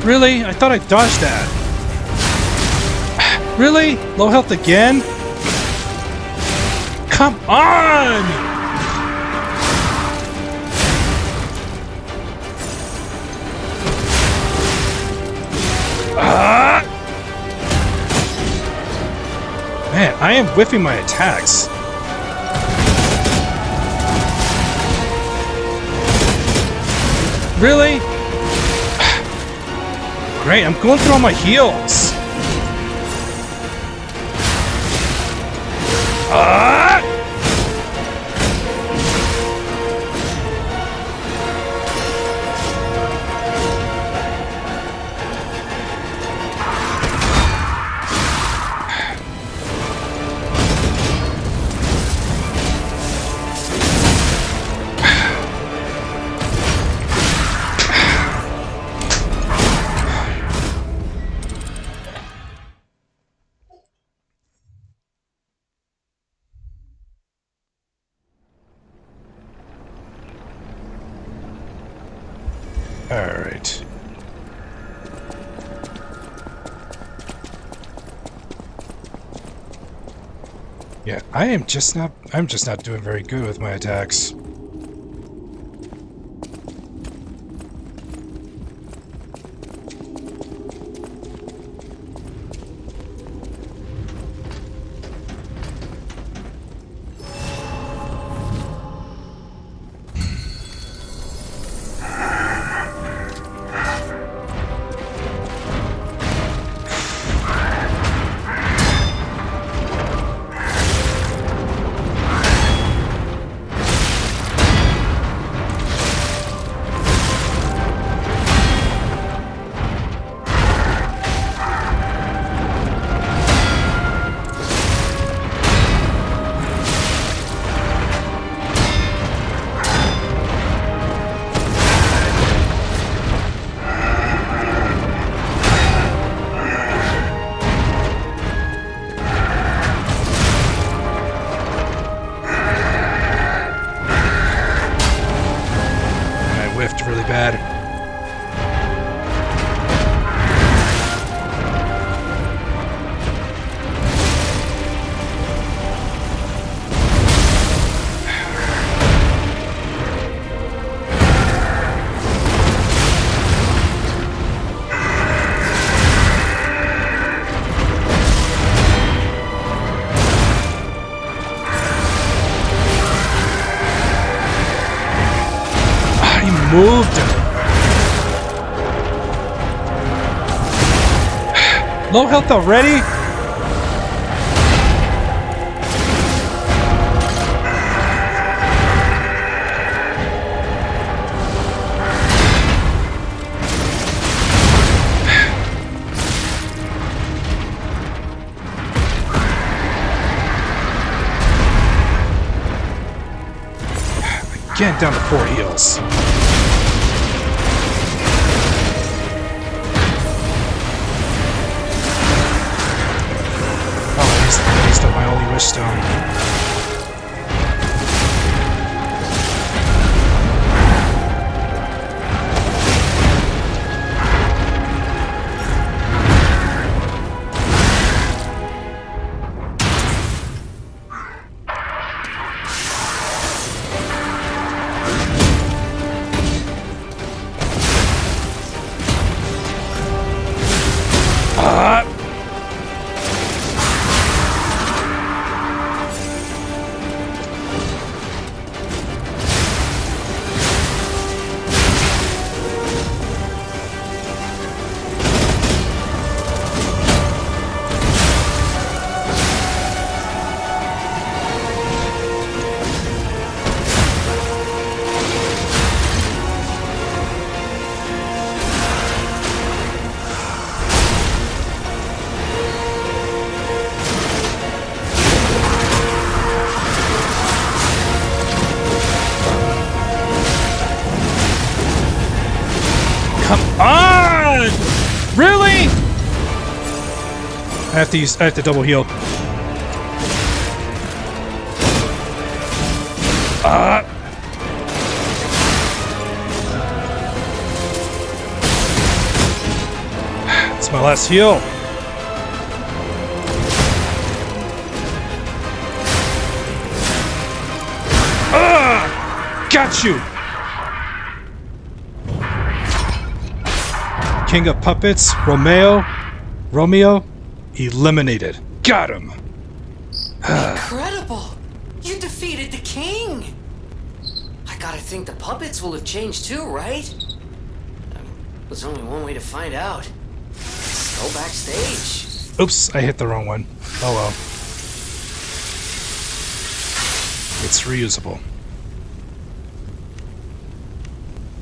Really? I thought I dodged that. Really? Low health again? Come on! Man, I am whiffing my attacks. Really? Great, I'm going through all my heals. Alright. Yeah, I'm just not doing very good with my attacks. bad. Moved him. Low health already? Again, down to 4 heals. My only wish stone. Really? I have to double heal. It's my last heal. Got you. King of Puppets, Romeo, eliminated. Got him! Incredible! You defeated the king! I gotta think the puppets will have changed too, right? There's only one way to find out. Let's go backstage. Oops, I hit the wrong one. Oh well. It's reusable.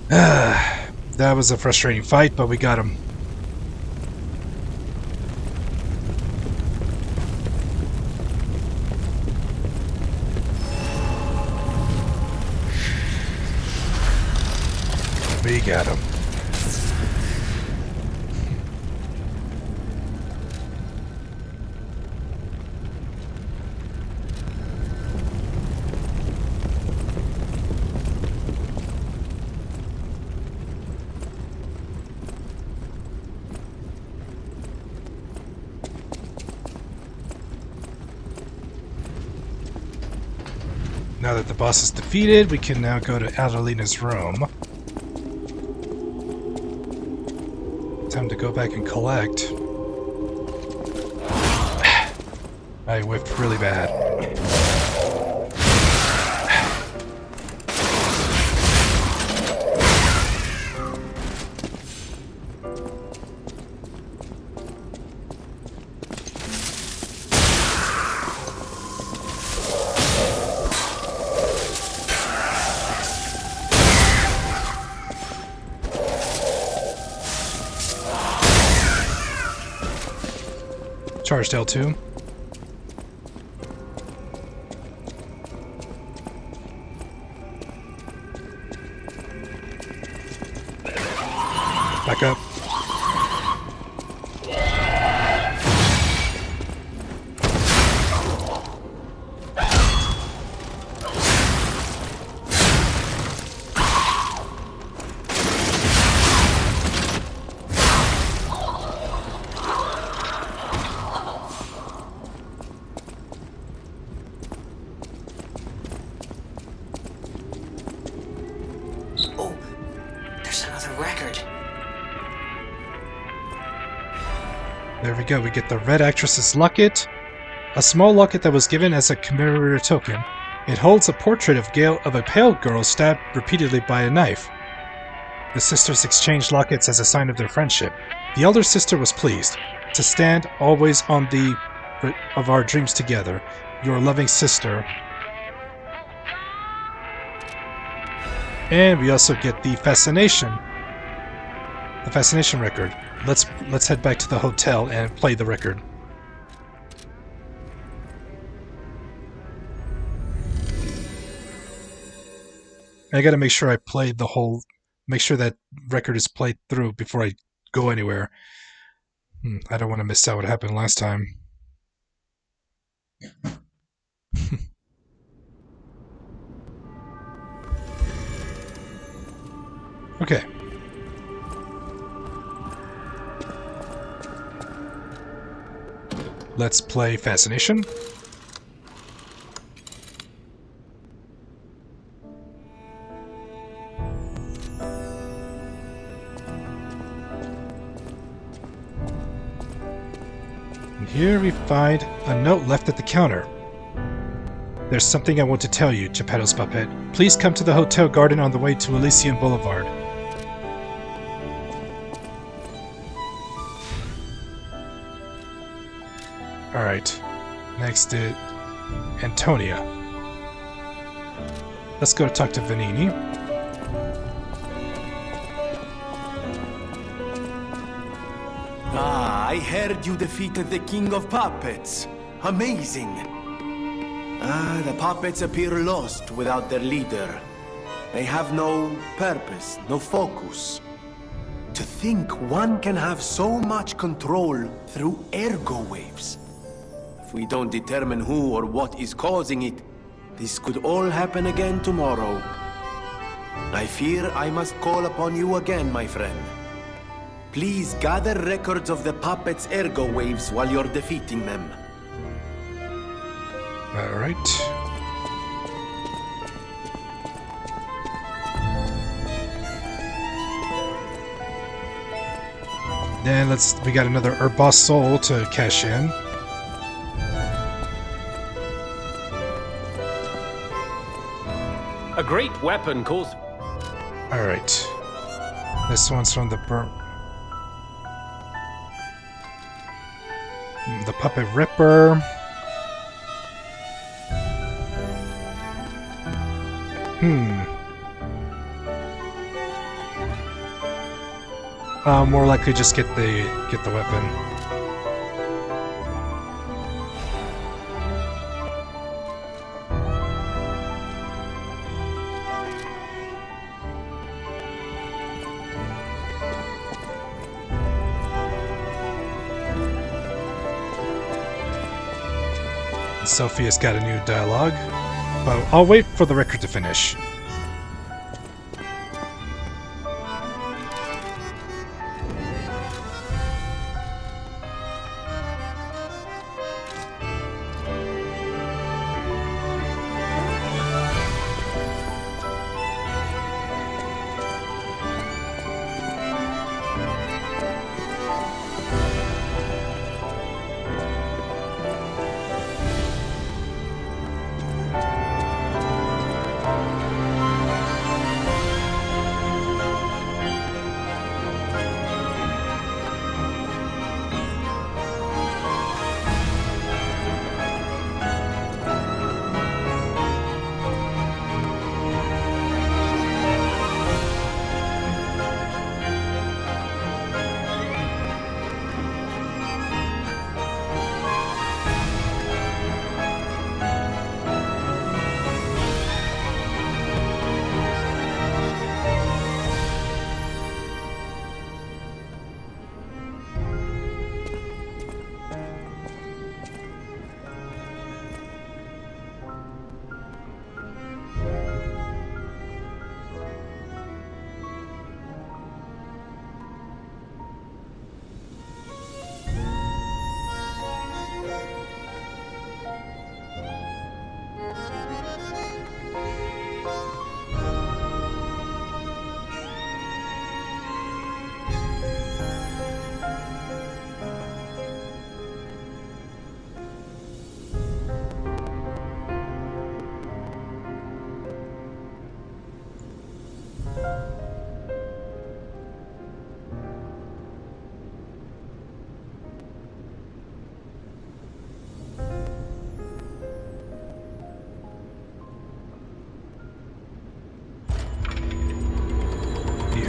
That was a frustrating fight, but we got him. We got him. Now that the boss is defeated, we can now go to Adelina's room. Time to go back and collect. I whiffed really bad. Charged L2. Back up. There we go. We get the red actress's locket. A small locket that was given as a commemorative token. It holds a portrait of a pale girl stabbed repeatedly by a knife. The sisters exchanged lockets as a sign of their friendship. The elder sister was pleased. To stand always on the of our dreams together. Your loving sister. And we also get the fascination. The fascination record. Let's head back to the hotel and play the record. I gotta make sure I played the whole... Make sure that record is played through before I go anywhere. I don't want to miss out what happened last time. Okay. Let's play Fascination. And here we find a note left at the counter. There's something I want to tell you, Geppetto's puppet. Please come to the hotel garden on the way to Elysian Boulevard. Alright. Next is Antonia. Let's go talk to Vanini. Ah, I heard you defeated the King of Puppets. Amazing. Ah, the puppets appear lost without their leader. They have no purpose, no focus. To think one can have so much control through ergo waves. If we don't determine who or what is causing it, this could all happen again tomorrow. I fear I must call upon you again, my friend. Please gather records of the puppets' ergo waves while you're defeating them. Alright. Then we got another Urboss Soul to cash in. A great weapon calls... Alright. This one's from the Puppet Ripper. More likely just get the weapon. Sophia's got a new dialogue, but I'll wait for the record to finish.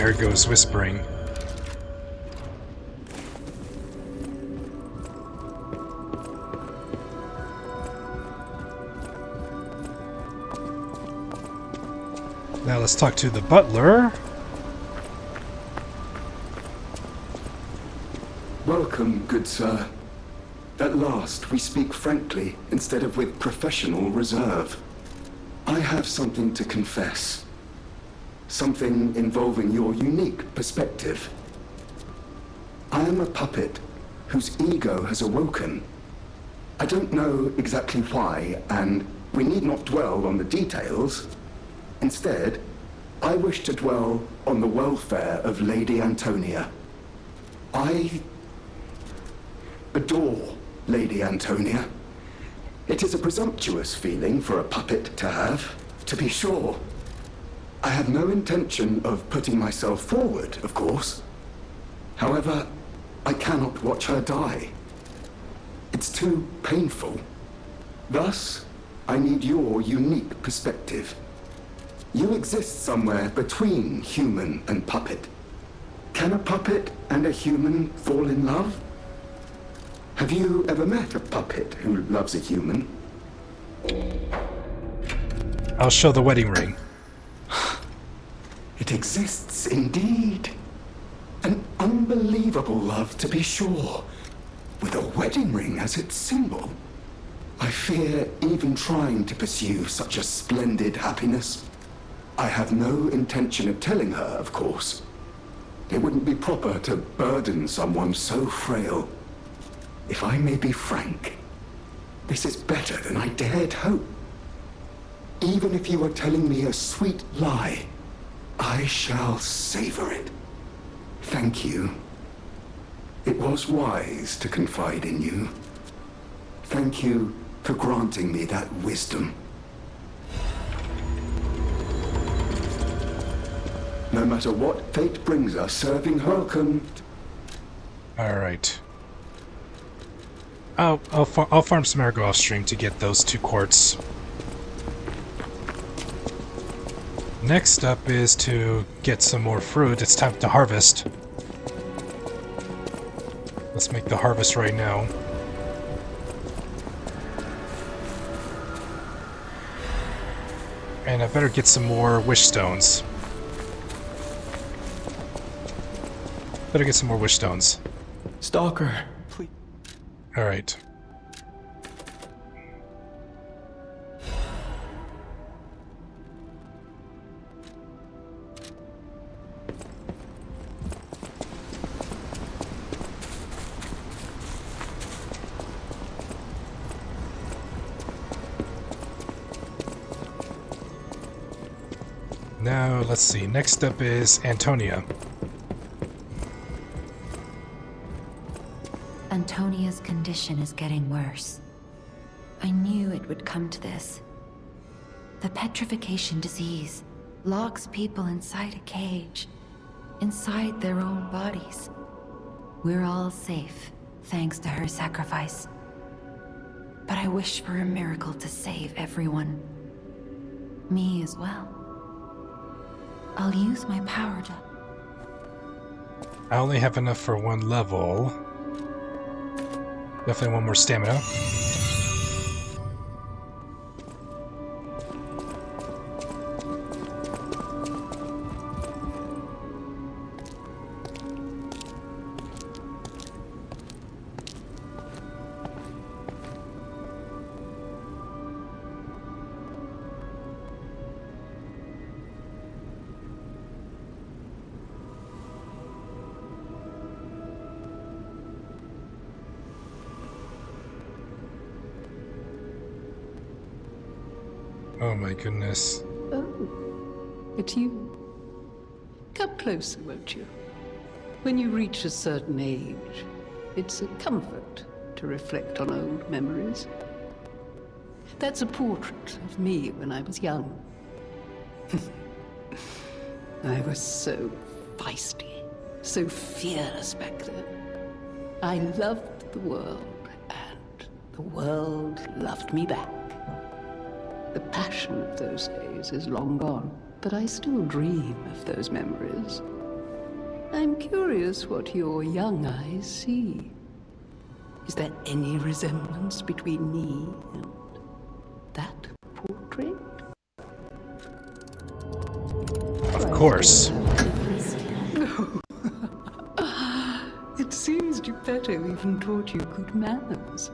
there goes whispering. Now let's talk to the butler. Welcome, good sir. At last, we speak frankly instead of with professional reserve. I have something to confess. Something involving your unique perspective. I am a puppet whose ego has awoken. I don't know exactly why, and we need not dwell on the details. Instead, I wish to dwell on the welfare of Lady Antonia. I adore Lady Antonia. It is a presumptuous feeling for a puppet to have, to be sure. I have no intention of putting myself forward, of course. However, I cannot watch her die. It's too painful. Thus, I need your unique perspective. You exist somewhere between human and puppet. Can a puppet and a human fall in love? Have you ever met a puppet who loves a human? I'll show the wedding ring. It exists indeed. An unbelievable love, to be sure, with a wedding ring as its symbol. I fear even trying to pursue such a splendid happiness. I have no intention of telling her, of course. It wouldn't be proper to burden someone so frail. If I may be frank, this is better than I dared hope. Even if you are telling me a sweet lie, I shall savor it. Thank you. It was wise to confide in you. Thank you for granting me that wisdom. No matter what fate brings us, serving welcome. Alright. I'll farm some ergo off stream to get those 2 quartz. Next up is to get some more fruit. It's time to harvest. Let's make the harvest right now. And I better get some more wish stones. Better get some more wish stones. Stalker, please. Alright. Now, let's see. Next up is Antonia. Antonia's condition is getting worse. I knew it would come to this. The petrification disease locks people inside a cage, inside their own bodies. We're all safe, thanks to her sacrifice. But I wish for a miracle to save everyone. Me as well. I'll use my power to... I only have enough for 1 level. Definitely 1 more stamina. Oh my goodness. Oh, it's you. Come closer, won't you? When you reach a certain age, it's a comfort to reflect on old memories. That's a portrait of me when I was young. I was so feisty, so fearless back then. I loved the world, and the world loved me back. The passion of those days is long gone, but I still dream of those memories. I'm curious what your young eyes see. Is there any resemblance between me and that portrait? Of course. It seems Geppetto even taught you good manners.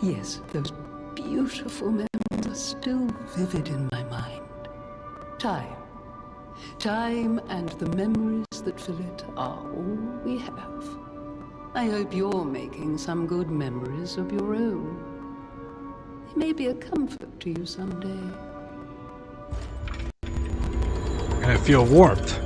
Yes, those beautiful memories are still vivid in my mind. Time and the memories that fill it are all we have. I hope you're making some good memories of your own. They may be a comfort to you someday. And I feel warmth.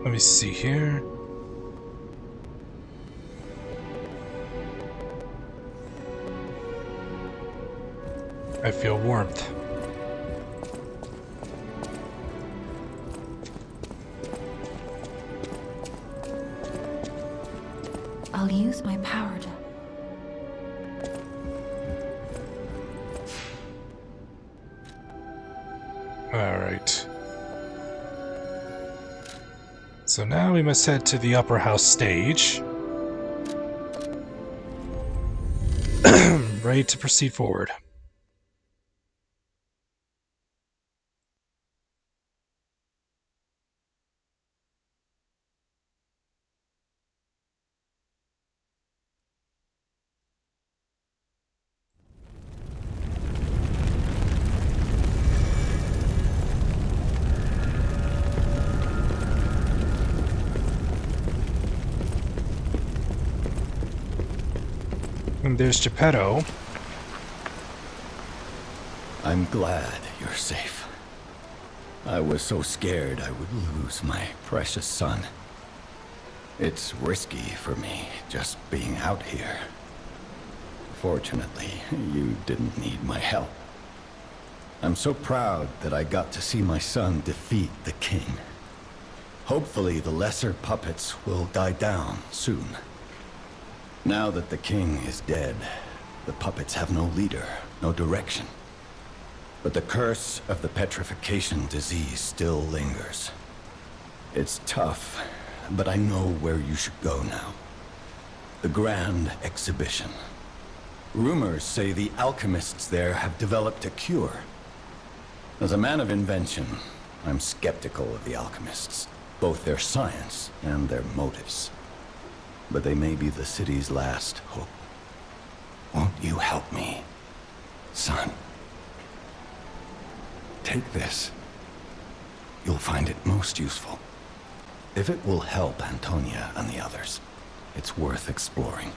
Let me see here. I feel warmth. I'll use my power to... Alright. So now we must head to the upper house stage. Ready to proceed forward. And there's Geppetto. I'm glad you're safe. I was so scared I would lose my precious son. It's risky for me, just being out here. Fortunately, you didn't need my help. I'm so proud that I got to see my son defeat the king. Hopefully the lesser puppets will die down soon. Now that the king is dead, the puppets have no leader, no direction. But the curse of the petrification disease still lingers. It's tough, but I know where you should go now. The Grand Exhibition. Rumors say the alchemists there have developed a cure. As a man of invention, I'm skeptical of the alchemists, both their science and their motives. But they may be the city's last hope. Won't you help me, son? Take this. You'll find it most useful. If it will help Antonia and the others, it's worth exploring.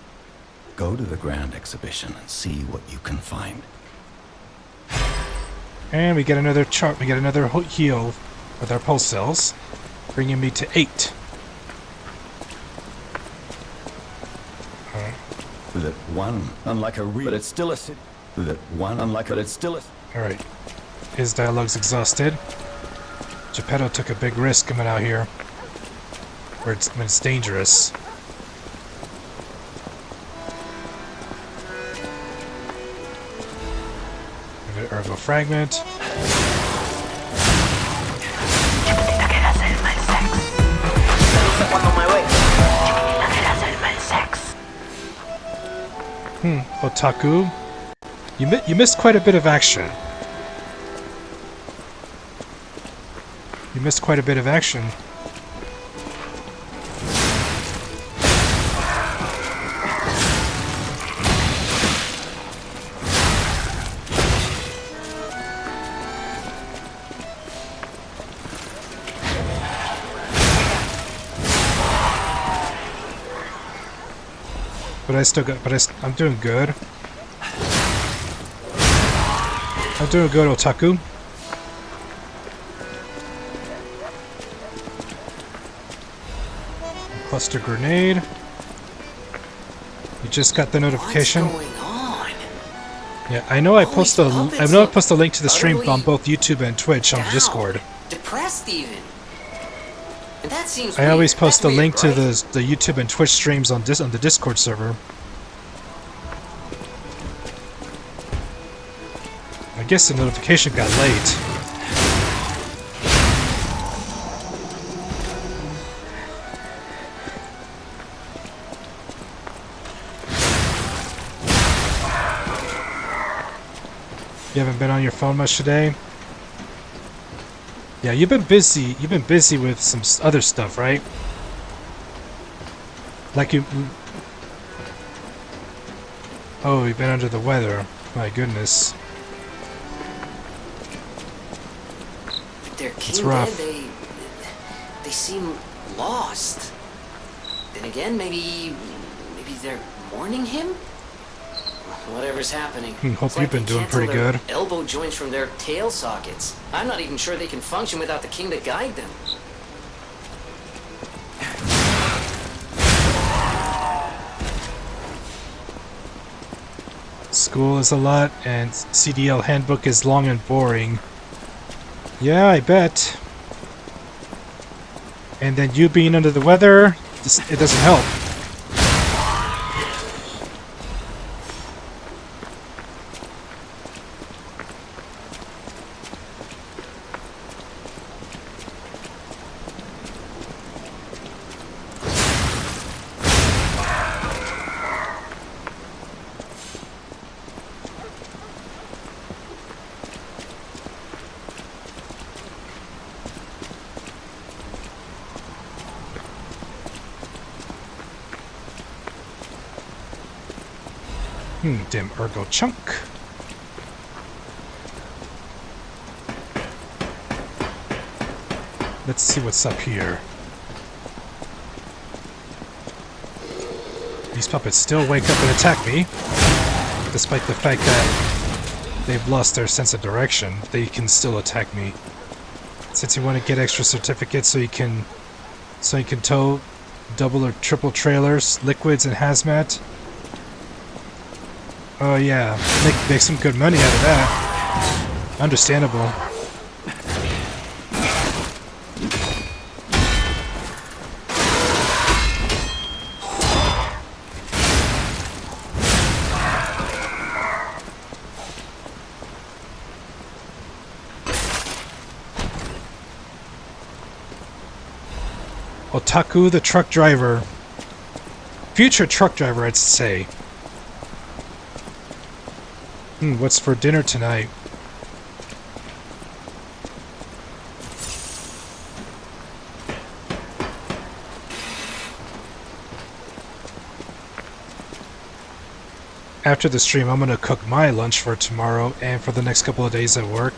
Go to the Grand Exhibition and see what you can find. And we get another chart. We get another heal with our pulse cells, bringing me to 8. That one, unlike a real, but it's still a city. That one, unlike, but it's still a. All right. His dialogue's exhausted. Geppetto took a big risk coming out here, where when it's dangerous. Ergo fragment. Otaku. You missed quite a bit of action. You missed quite a bit of action. But I still got. I'm doing good. I'm doing good, Otaku. Cluster grenade. You just got the notification. What's going on? Yeah, I know. I All post these a. puppets I know I look post a link to the stream utterly on both YouTube and Twitch on down, Discord. Depressed even. And that seems I always weird. post That's the link weird, to right? the YouTube and Twitch streams on the Discord server. I guess the notification got late. You haven't been on your phone much today? Yeah, you've been busy. You've been busy with some other stuff, right? Like you... Oh, you've been under the weather. My goodness. With their It's king rough. dead, they seem lost. Then again, maybe they're mourning him? Whatever's happening. Hope it's you've like been they doing cancel pretty their good. elbow joints from their tail sockets. I'm not even sure they can function without the king to guide them. School is a lot, and CDL handbook is long and boring. Yeah, I bet. And then you being under the weather, it doesn't help. Dim ergo chunk. Let's see what's up here. These puppets still wake up and attack me, despite the fact that they've lost their sense of direction. They can still attack me. Since you want to get extra certificates so you can tow double or triple trailers, liquids, and hazmat. Oh yeah, make some good money out of that. Understandable. Otaku the truck driver. Future truck driver, I'd say. What's for dinner tonight? After the stream, I'm gonna cook my lunch for tomorrow and for the next couple of days at work.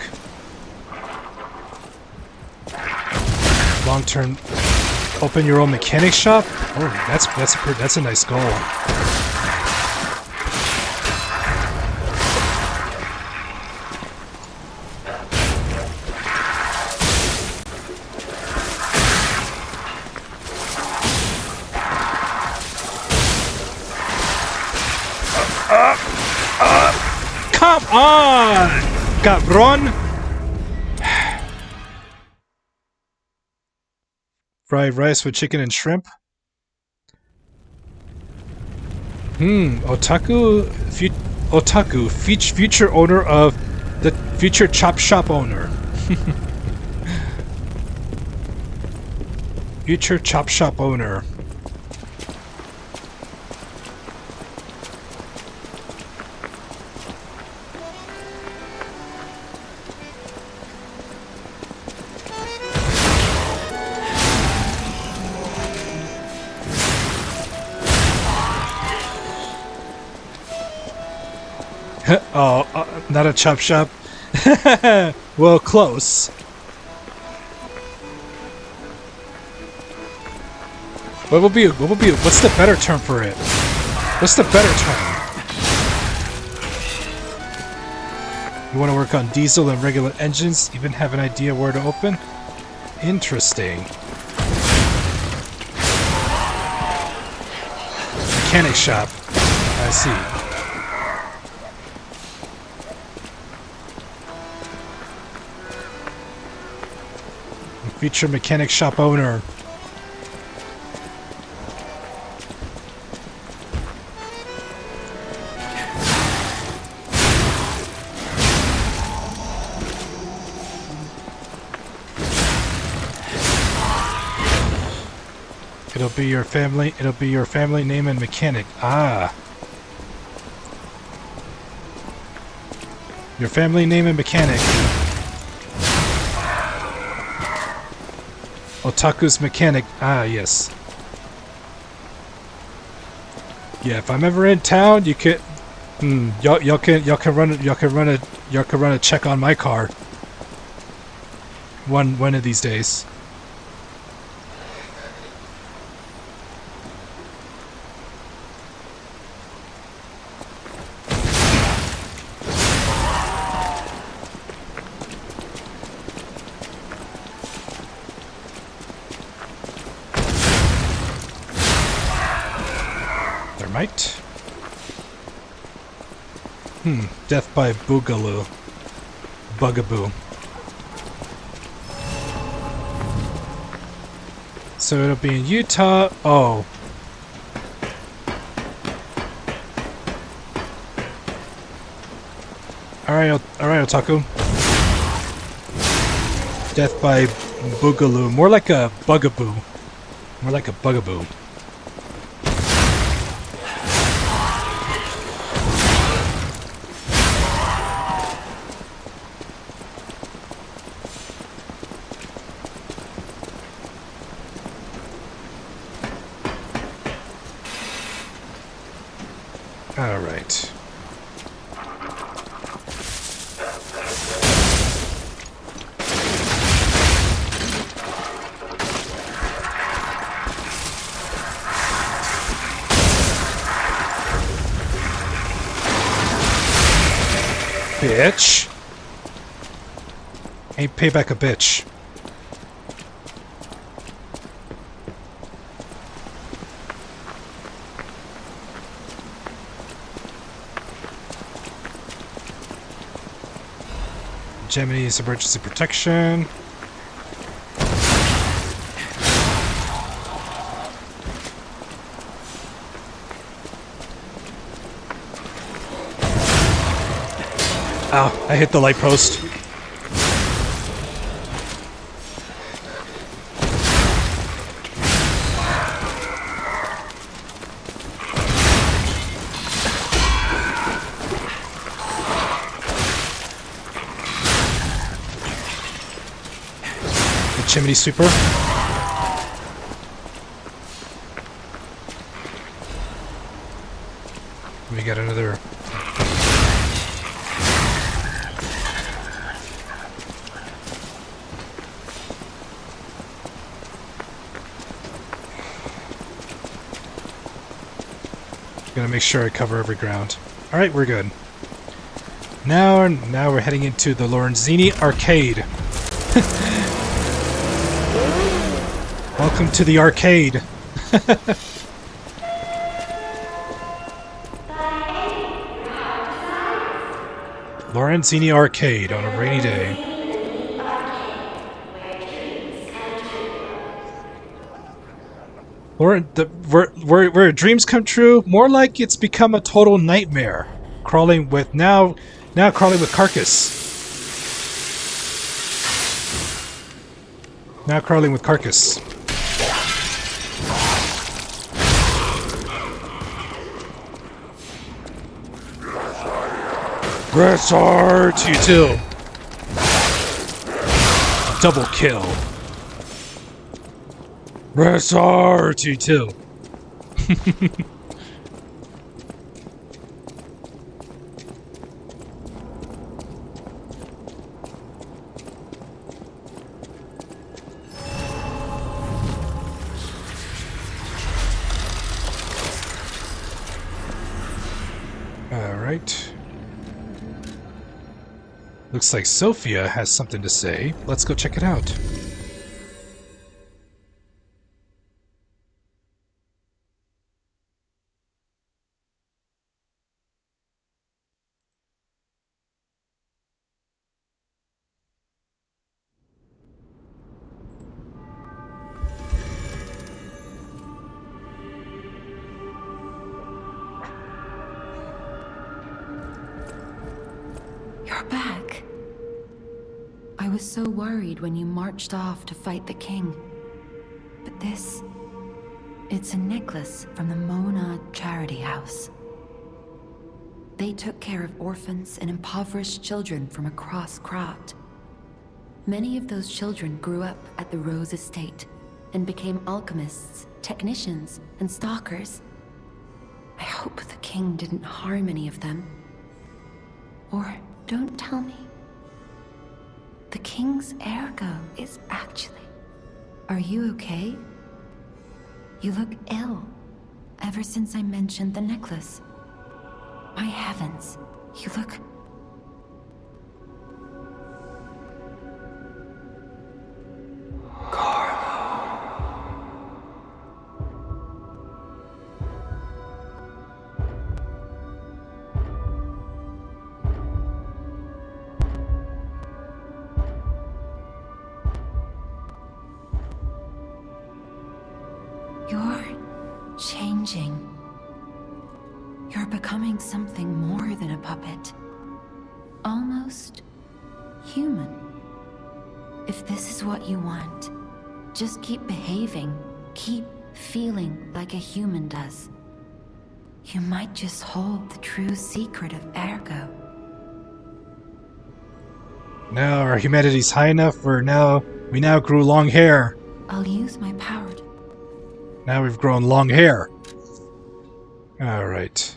Long-term, open your own mechanic shop? Oh, that's a nice goal. Come on, cabron! Fried rice with chicken and shrimp. Otaku, future owner of the future chop shop owner. Future chop shop owner. Not a chop shop. Well, close. What's the better term for it? What's the better term? You want to work on diesel and regular engines? Even have an idea where to open? Interesting. Mechanic shop. I see. Future mechanic shop owner. It'll be your family name and mechanic. Ah. Your family name and mechanic. Otaku's mechanic. Ah, yes. Yeah, if I'm ever in town, you can y'all can run a check on my car. One of these days. Thermite. Death by Boogaloo. Bugaboo. So it'll be in Utah. Oh. Alright, Otaku. Death by Boogaloo. More like a bugaboo. More like a bugaboo. Alright. Bitch. Ain't payback a bitch. Gemini's emergency protection. Ow, I hit the light post. The chimney sweeper. We got another. Gonna make sure I cover every ground. Alright, we're good. Now we're heading into the Lorenzini Arcade. Welcome to the arcade. Lorenzini Arcade on a rainy day. Where dreams come true, more like it's become a total nightmare. Crawling with now crawling with carcass. Now crawling with carcass. Press hard to till. Double kill. Press R to till. Alright. Looks like Sophia has something to say. Let's go check it out. You're back. I was so worried when you marched off to fight the king. But this... It's a necklace from the Mona Charity House. They took care of orphans and impoverished children from across Krat. Many of those children grew up at the Rose Estate and became alchemists, technicians, and stalkers. I hope the king didn't harm any of them. Or don't tell me. The king's ergo is actually... Are you okay? You look ill, ever since I mentioned the necklace. My heavens, you look... You're changing. You're becoming something more than a puppet. Almost human. If this is what you want, just keep behaving. Keep feeling like a human does. You might just hold the true secret of ergo. Now our humanity's high enough where we now grew long hair. I'll use my power to... Now we've grown long hair. Alright.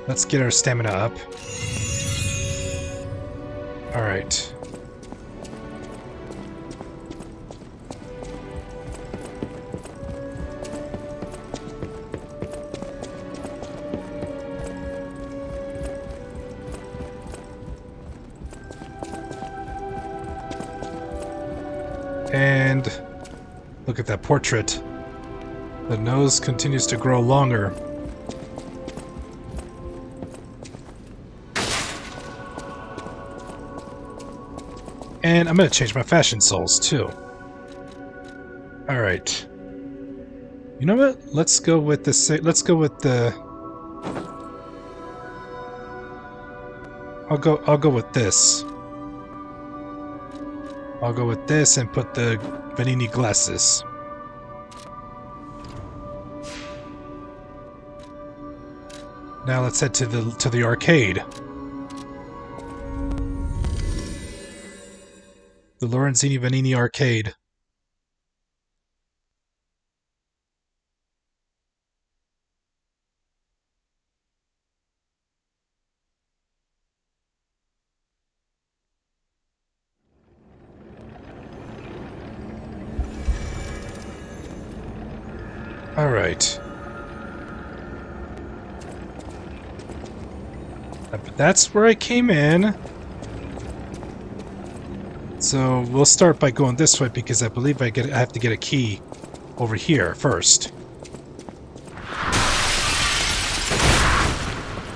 Let's get our stamina up. Alright. And look at that portrait. The nose continues to grow longer. And I'm gonna change my fashion souls too. Alright. You know what? Let's go with the I'll go with this. I'll go with this and put the Vanini glasses. Now let's head to the arcade. The Lorenzini Vanini arcade. All right. That's where I came in. So we'll start by going this way because I believe I have to get a key over here first.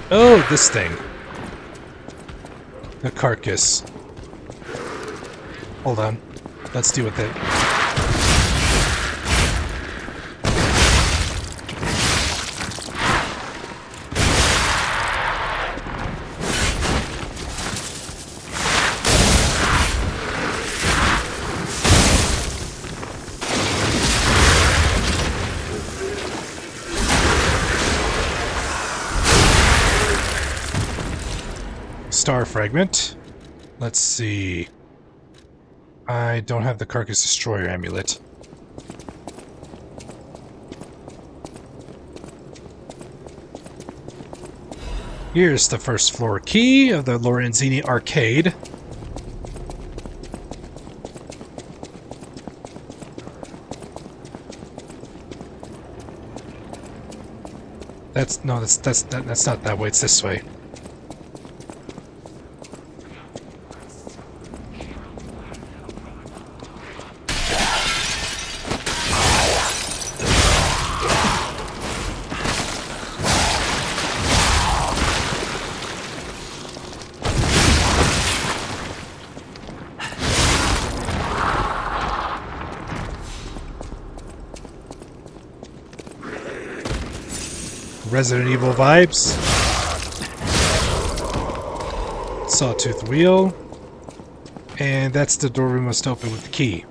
Oh, this thing. The carcass. Hold on. Let's deal with it. Star fragment. Let's see. I don't have the Carcass Destroyer amulet. Here's the first floor key of the Lorenzini arcade. That's not that way. It's this way. Resident Evil vibes. Sawtooth wheel. And that's the door we must open with the key.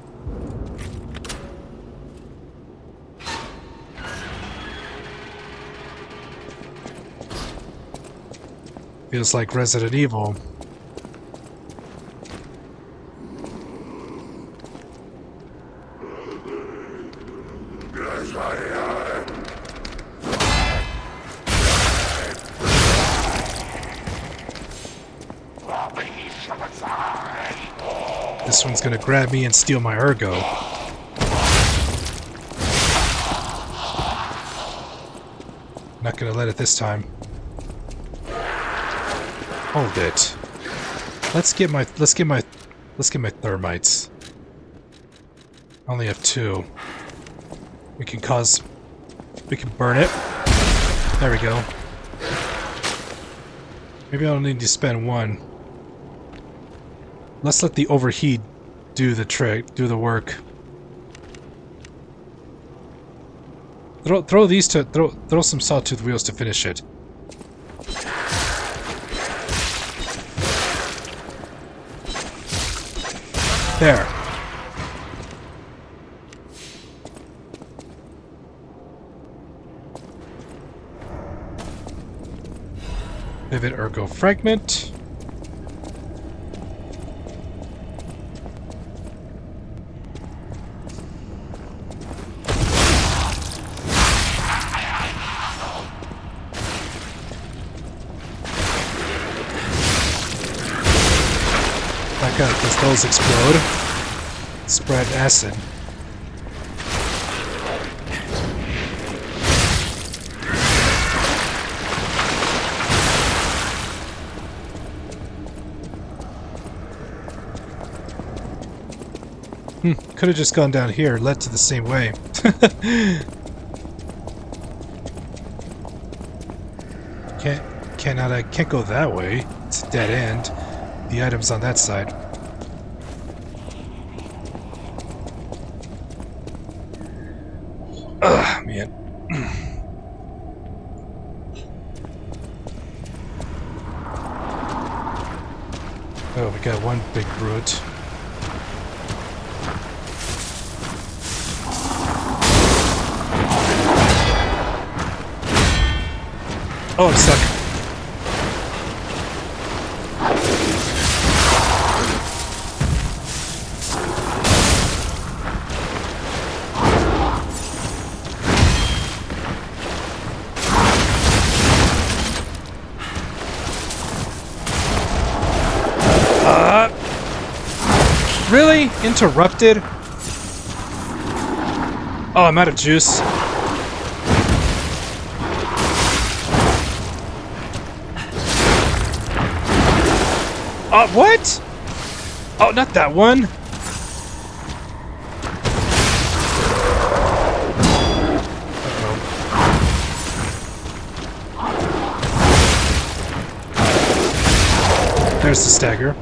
Feels like Resident Evil. This one's gonna grab me and steal my ergo. Not gonna let it this time. Hold it. Let's get my thermites. I only have 2. We can burn it. There we go. Maybe I'll need to spend 1. Let's let the overheat do the trick, do the work. Throw these to throw some sawtooth wheels to finish it. There. Vivid ergo fragment. Because those explode. Spread acid. Could have just gone down here, led to the same way. Can't go that way. It's a dead end. The item's on that side. Ugh, man. Oh, we got one big brute. Oh, I'm stuck. Really? Interrupted? Oh, I'm out of juice. What? Oh, not that one. Uh-oh. There's the stagger.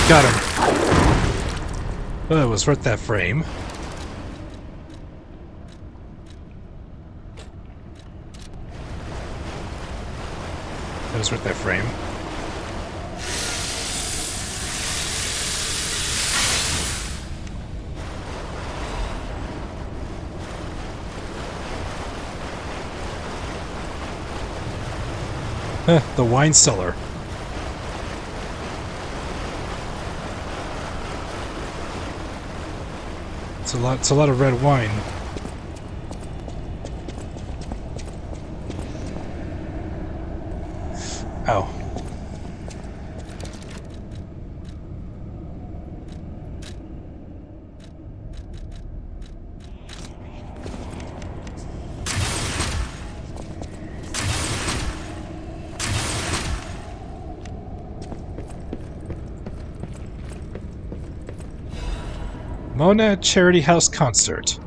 Got him. Well, it was worth that frame. That was worth that frame. The wine cellar. It's a lot of red wine. Ow. Monad Charity House Concert.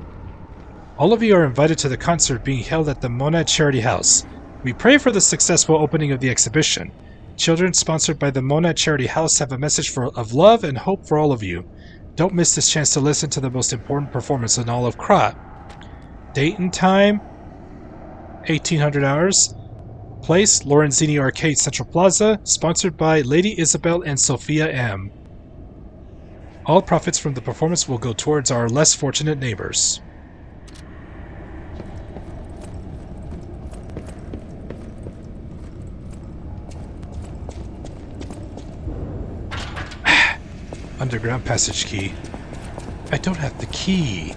All of you are invited to the concert being held at the Monad Charity House. We pray for the successful opening of the exhibition. Children sponsored by the Monad Charity House have a message of love and hope for all of you. Don't miss this chance to listen to the most important performance in all of Krat. Date and time, 1800 hours. Place, Lorenzini Arcade Central Plaza. Sponsored by Lady Isabel and Sophia M. All profits from the performance will go towards our less fortunate neighbors. Underground passage key. I don't have the key.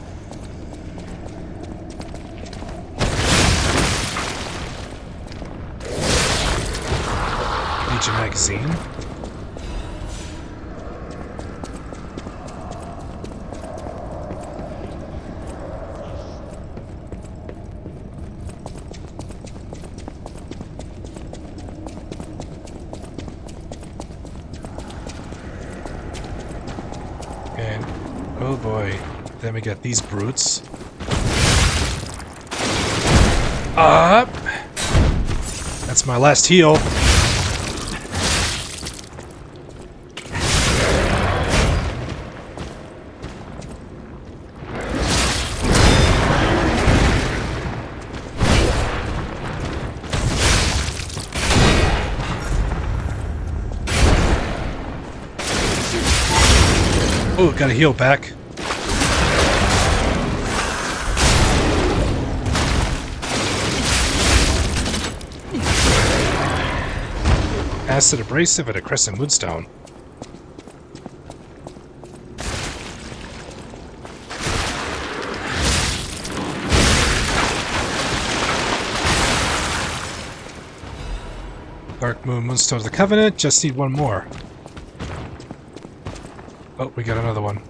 Legion magazine. And oh boy, then we got these brutes. Up. That's my last heal. Oh, gotta heal back. Acid abrasive and a crescent moonstone. Dark Moon Moonstone of the Covenant. Just need one more. Oh, we got another one.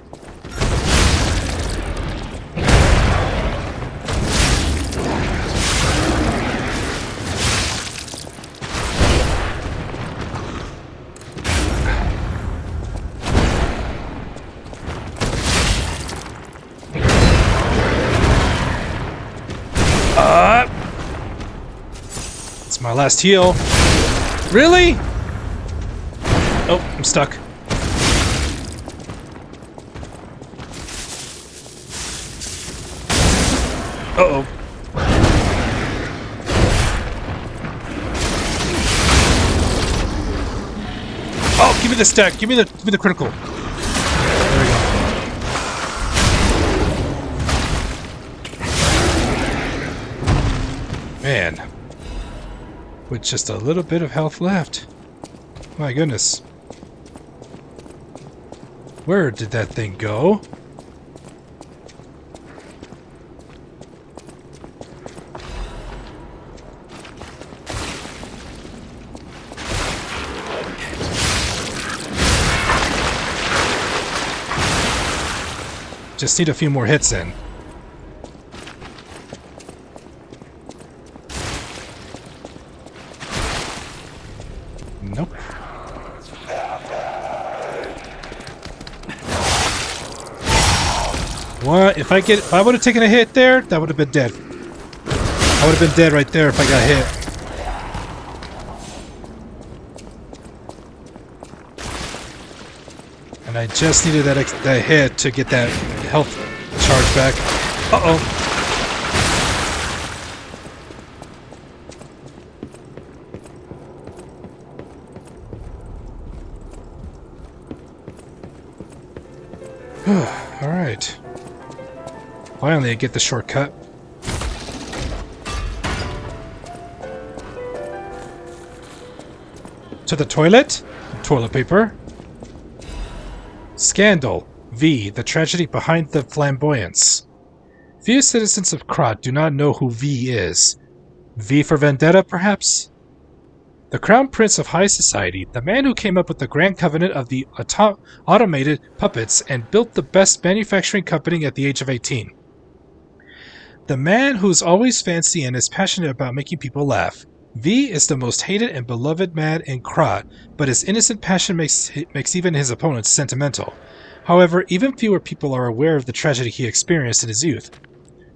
It's my last heal. Really? Oh, I'm stuck. Uh-oh. Oh, give me the stack. Give me the critical. There we go. Man. With just a little bit of health left. My goodness. Where did that thing go? Just need a few more hits in. Nope. What? If I would have taken a hit there, that would have been dead. I would have been dead right there if I got hit. And I just needed that hit to get that health charge back. Uh-oh. Alright. Finally, I get the shortcut. To the toilet? Toilet paper. Scandal. V. The tragedy behind the flamboyance. Few citizens of Krat do not know who V is. V for Vendetta, perhaps? The Crown Prince of High Society, the man who came up with the Grand Covenant of the automated puppets and built the best manufacturing company at the age of 18. The man who's always fancy and is passionate about making people laugh. V is the most hated and beloved man in Krat, but his innocent passion makes even his opponents sentimental. However, even fewer people are aware of the tragedy he experienced in his youth.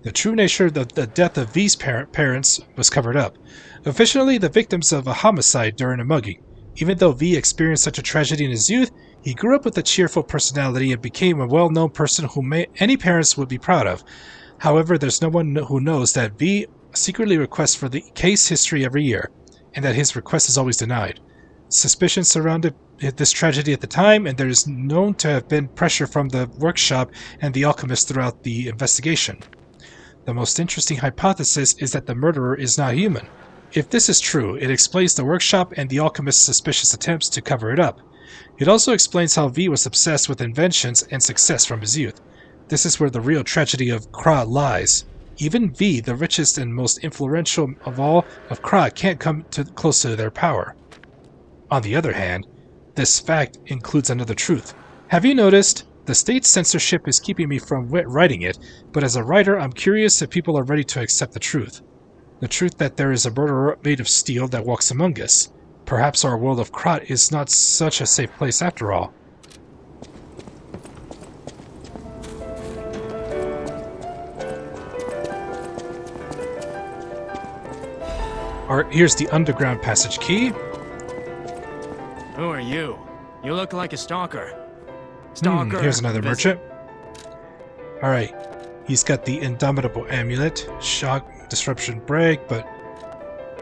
The true nature of the death of V's parents was covered up. Officially, the victims of a homicide during a mugging. Even though V experienced such a tragedy in his youth, He grew up with a cheerful personality and became a well-known person who any parents would be proud of. However, there's no one who knows that V secretly requests for the case history every year, and that his request is always denied. Suspicion surrounded this tragedy at the time, and there is known to have been pressure from the workshop and the alchemist throughout the investigation. The most interesting hypothesis is that the murderer is not human. If this is true, it explains the workshop and the alchemist's suspicious attempts to cover it up. It also explains how V was obsessed with inventions and success from his youth. This is where the real tragedy of Krat lies. Even V, the richest and most influential of all of Krat, can't come close to their power. On the other hand, this fact includes another truth. Have you noticed? The state's censorship is keeping me from writing it, but as a writer, I'm curious if people are ready to accept the truth. The truth that there is a murderer made of steel that walks among us. Perhaps our world of Krat is not such a safe place after all. Alright, here's the underground passage key. Who are you? You look like a stalker. Stalker. Here's another merchant. Alright, he's got the indomitable amulet, shock, disruption break, but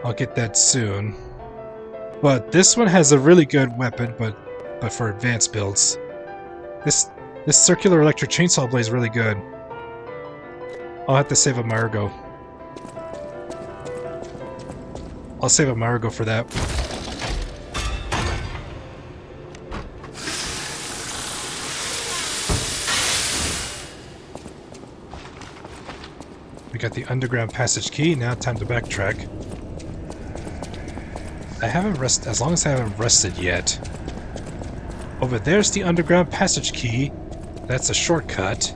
I'll get that soon. But this one has a really good weapon, but for advanced builds. This circular electric chainsaw blade is really good. I'll have to save a Margo. I'll save a Margo for that. We got the underground passage key, now time to backtrack. I haven't rested, as long as I haven't rested yet. Over there's the underground passage key. That's a shortcut.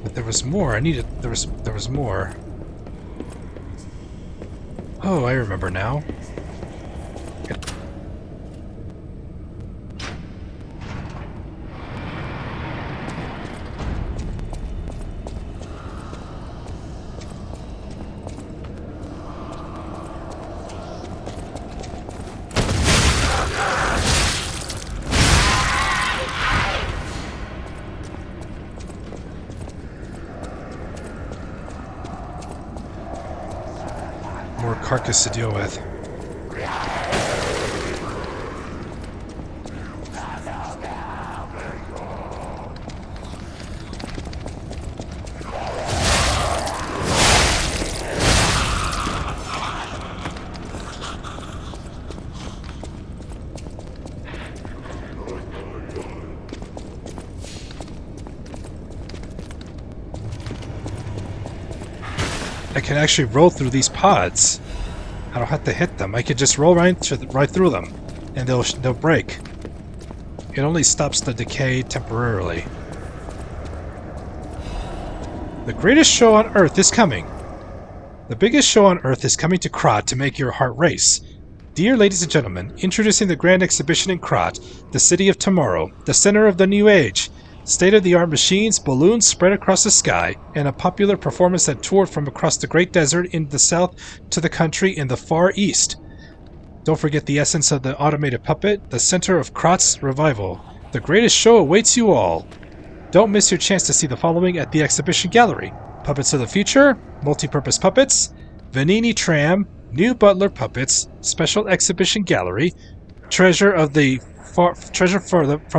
But there was more. There was more. Oh, I remember now. More carcass to deal with. I can actually roll through these pods. I don't have to hit them. I could just roll right through them, and they'll break. It only stops the decay temporarily. The greatest show on Earth is coming. The biggest show on Earth is coming to Krat to make your heart race. Dear ladies and gentlemen, introducing the grand exhibition in Krat, the city of tomorrow, the center of the new age. State-of-the-art machines, balloons spread across the sky, and a popular performance that toured from across the Great Desert in the south to the country in the far east. Don't forget the essence of the automated puppet, the center of Krat's revival. The greatest show awaits you all. Don't miss your chance to see the following at the exhibition gallery. Puppets of the Future, Multi-Purpose Puppets, Vanini Tram, New Butler Puppets, Special Exhibition Gallery, Treasure from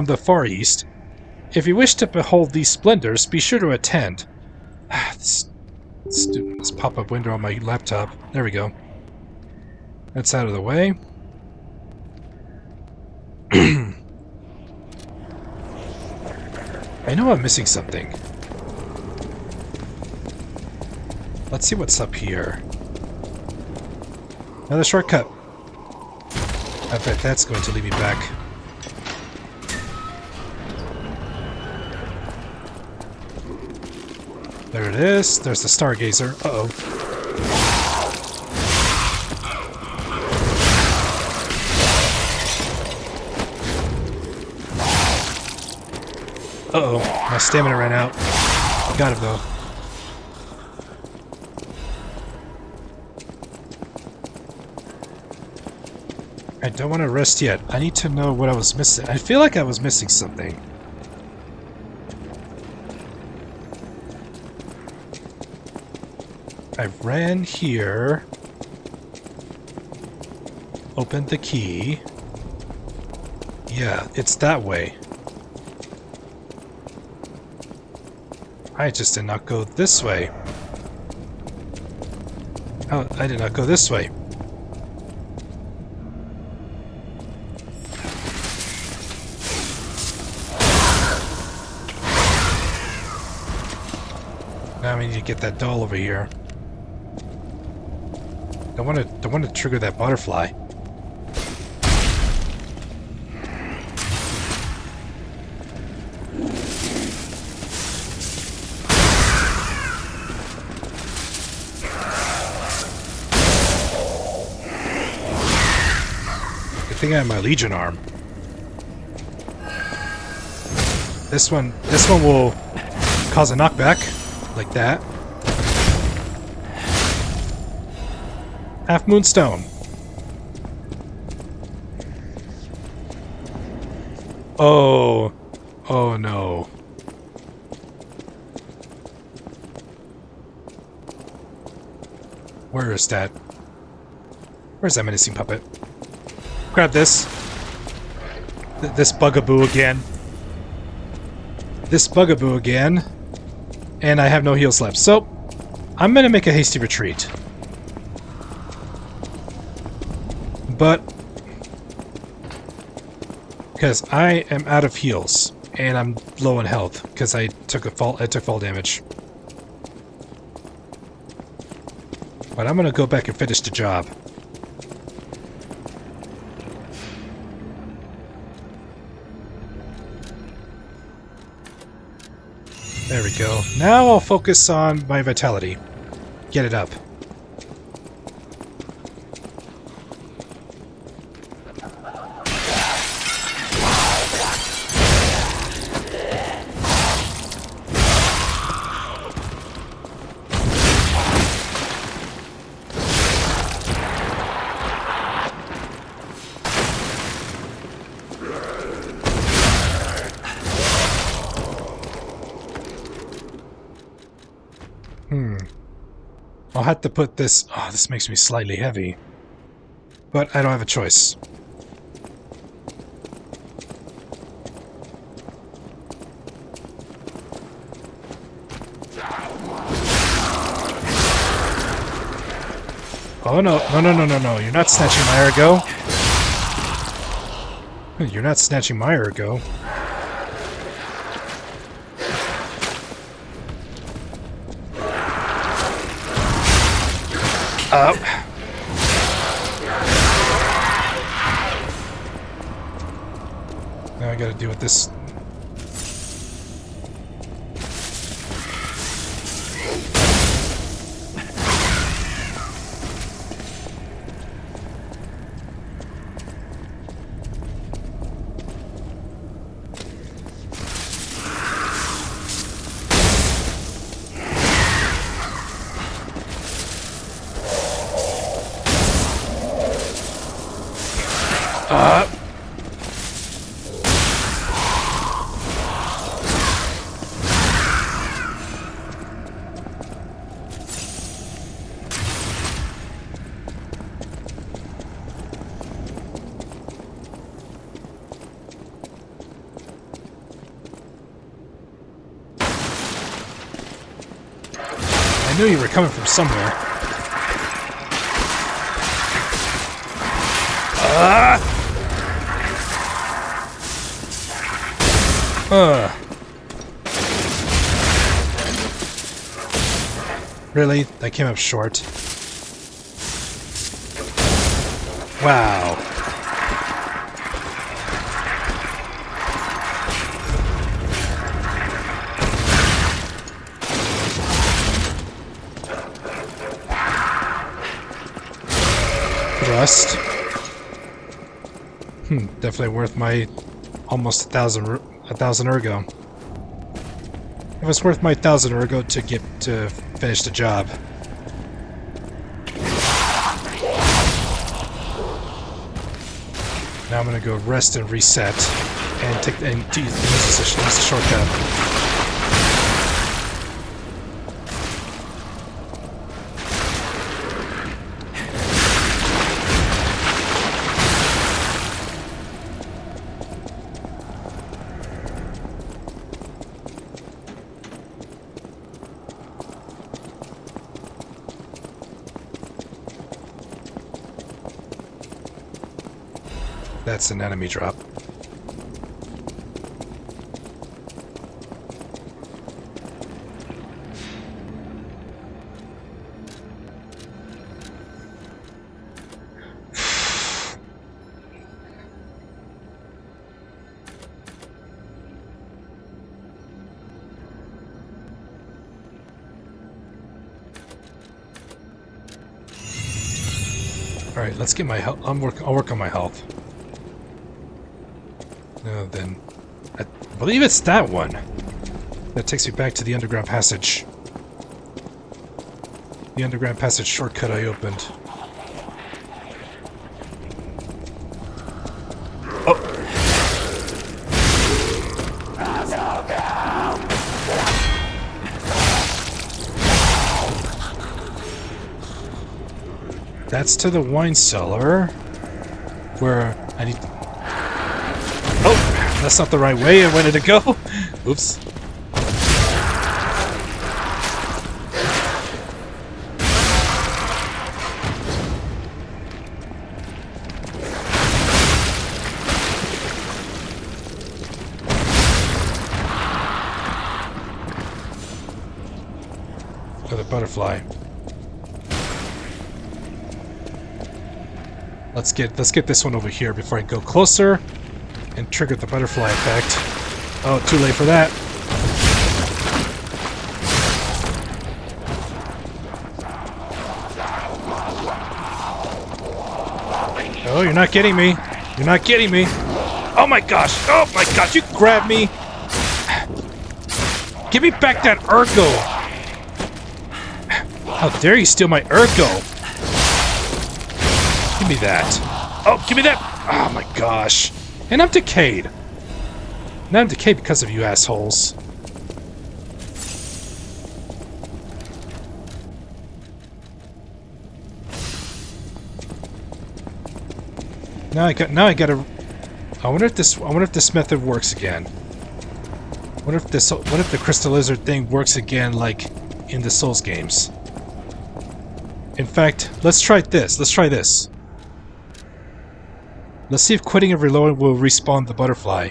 the Far East. If you wish to behold these splendors, be sure to attend. This pop-up window on my laptop. There we go. That's out of the way. I know I'm missing something. Let's see what's up here. Another shortcut. I bet that's going to lead me back. There it is. There's the Stargazer. Uh-oh. Uh-oh. My stamina ran out. Got him, though. I don't want to rest yet. I need to know what I was missing. I feel like I was missing something. I ran here. Opened the key. Yeah, it's that way. I just did not go this way. Oh, I did not go this way. Now we need to get that doll over here. Don't want to trigger that butterfly. Good thing I have my Legion arm. This one will cause a knockback, like that. Half Moonstone. Oh. Oh no. Where is that? Where's that menacing puppet? Grab this. This bugaboo again. This bugaboo again. And I have no heals left. So, I'm gonna make a hasty retreat. But because I am out of heals and I'm low in health because I took fall damage. But I'm gonna go back and finish the job. There we go. Now I'll focus on my vitality. Get it up. I'll have to put this... Oh, this makes me slightly heavy. But I don't have a choice. Oh no, no. You're not snatching my ergo. You're not snatching my ergo. Up. Now I gotta deal with this. I knew you were coming from somewhere. Really? That came up short. Wow. Thrust. Definitely worth my almost 1,000 ergo. It was worth my 1,000 ergo to get to finish the job. Now I'm gonna go rest and reset, and use a shortcut. That's an enemy drop. All right, let's get my health. I'll work on my health. Then I believe it's that one that takes me back to the underground passage. The underground passage shortcut I opened. Oh! That's to the wine cellar, where I need... Oh! That's not the right way I wanted to go! Oops. Oh, the butterfly. Let's get this one over here before I go closer and trigger the butterfly effect. Oh, too late for that. Oh, you're not getting me. You're not getting me. Oh my gosh. Oh my gosh, you grabbed me. Give me back that Ergo. How dare you steal my Ergo? Give me that. Oh, give me that. Oh my gosh. And I'm decayed. Now I'm decayed because of you assholes. Now I gotta. I wonder if this method works again. What if the crystal lizard thing works again, like in the Souls games? In fact, let's try this. Let's try this. Let's see if quitting and reloading will respawn the butterfly.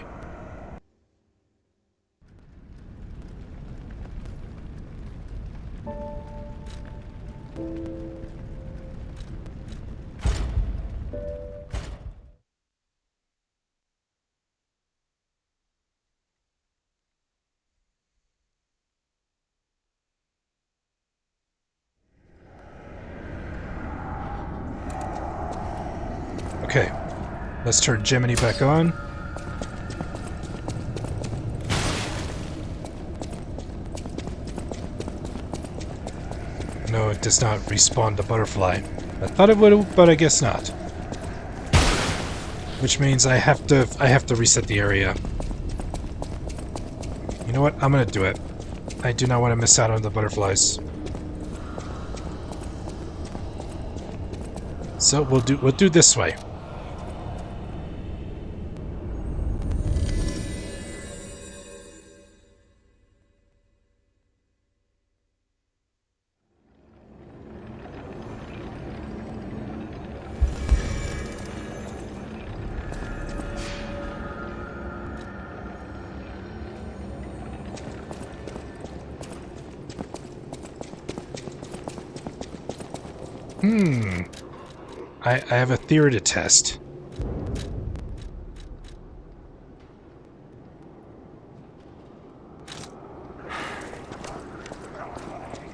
Okay. Let's turn Gemini back on. No, it does not respawn the butterfly. I thought it would, but I guess not. Which means I have to reset the area. You know what? I'm gonna do it. I do not want to miss out on the butterflies. So we'll do this way. I have a theory to test.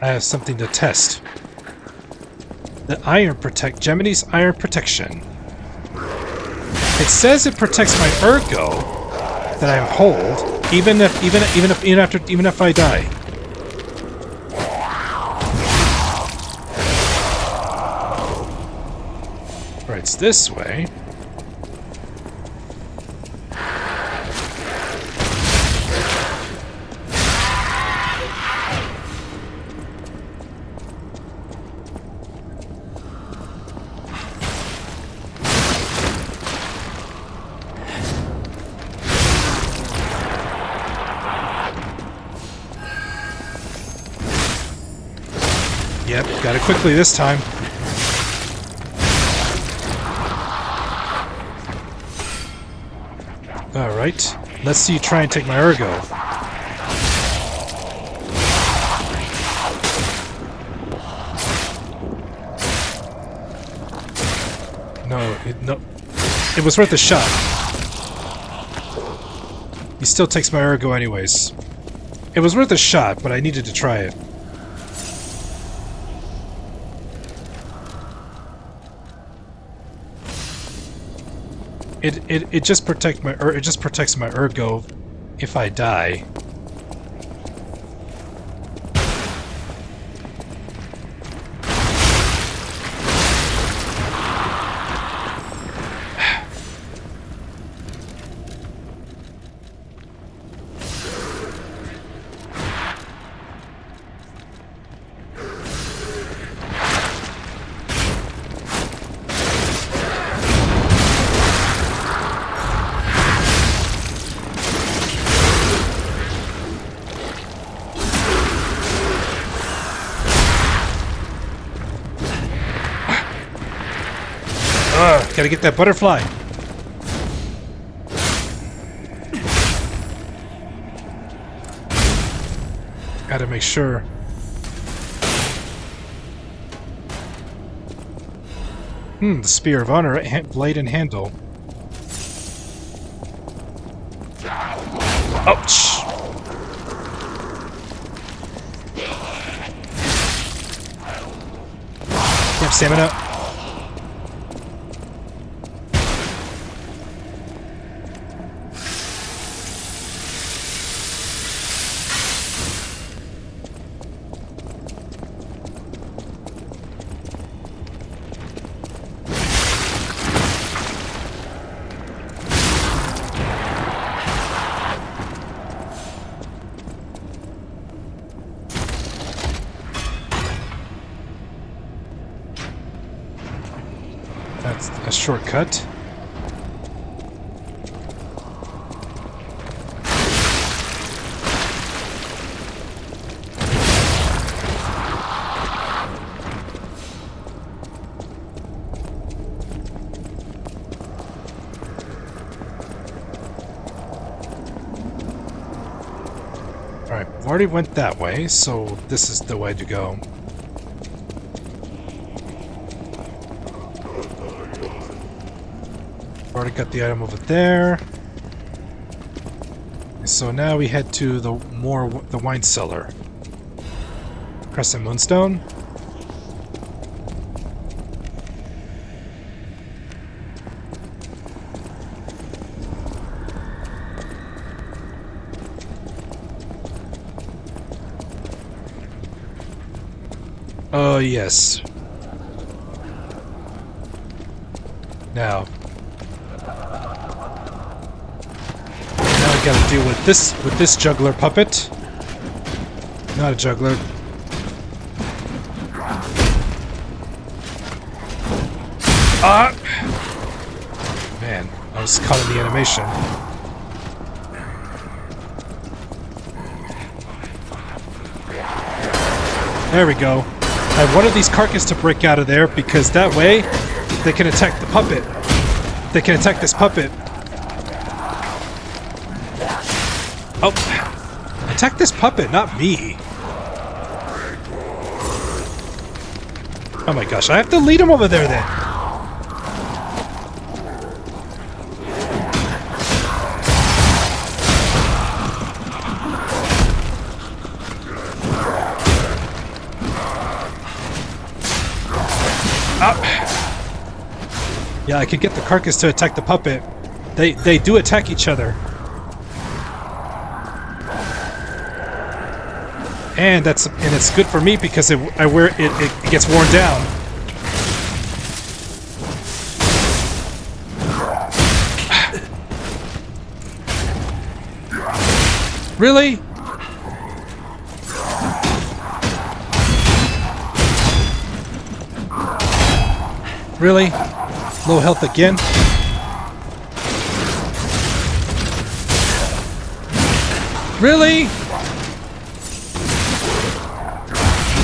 I have something to test. The Gemini's iron protection. It says it protects my Ergo that I hold, even if I die. It's this way. Yep, got it quickly this time. Alright, let's see you try and take my ergo. No, it was worth a shot. He still takes my ergo anyways. It was worth a shot, but I needed to try it. It just protects my ergo if I die. Gotta get that butterfly. Gotta make sure. The Spear of Honor, blade and handle. Ouch! Have stamina. That's a shortcut. Alright, already went that way, so this is the way to go. Already got the item over there. So now we head to the wine cellar. Crescent Moonstone. Oh yes. Now I gotta deal with this juggler puppet. Not a juggler. Ah! Man, I was caught in the animation. There we go. I wanted these carcasses to break out of there because that way they can attack the puppet. They can attack this puppet. Oh, attack this puppet, not me. Oh my gosh, I have to lead him over there then. Yeah, I could get the carcass to attack the puppet. They do attack each other. And it's good for me because it gets worn down. Really? Really? Low health again? Really?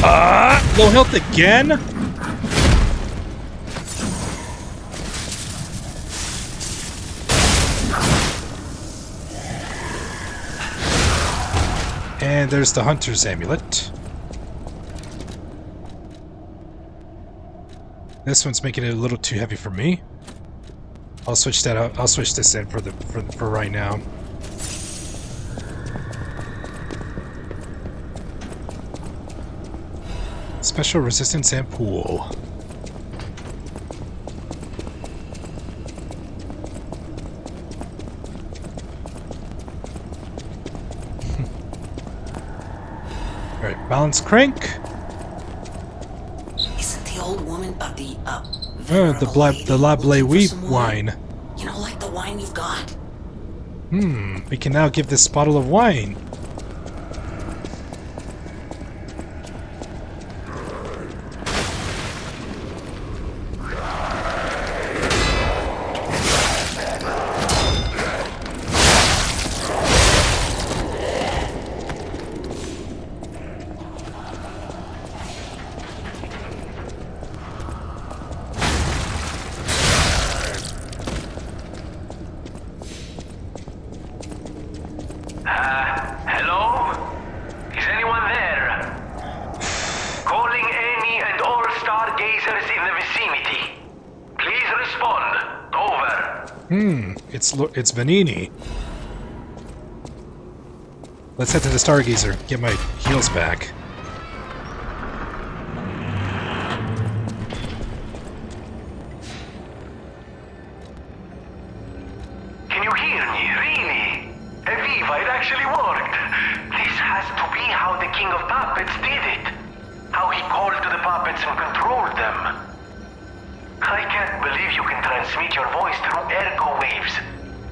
Low health again? And there's the Hunter's Amulet. This one's making it a little too heavy for me. I'll switch that out. I'll switch this in for right now. Special resistance and pool. Alright, balance crank. Isn't the old woman the the Lablé wine. You know, like the wine you've got? We can now give this bottle of wine. Hello? Is anyone there? Calling any and all stargazers in the vicinity. Please respond. Over. It's Vanini. Let's head to the Stargazer, get my heals back. Can you hear me? Really? Eviva, it actually worked. This has to be how the King of Puppets did it. How he called to the puppets and controlled them. I can't believe you can transmit your voice through ergo waves.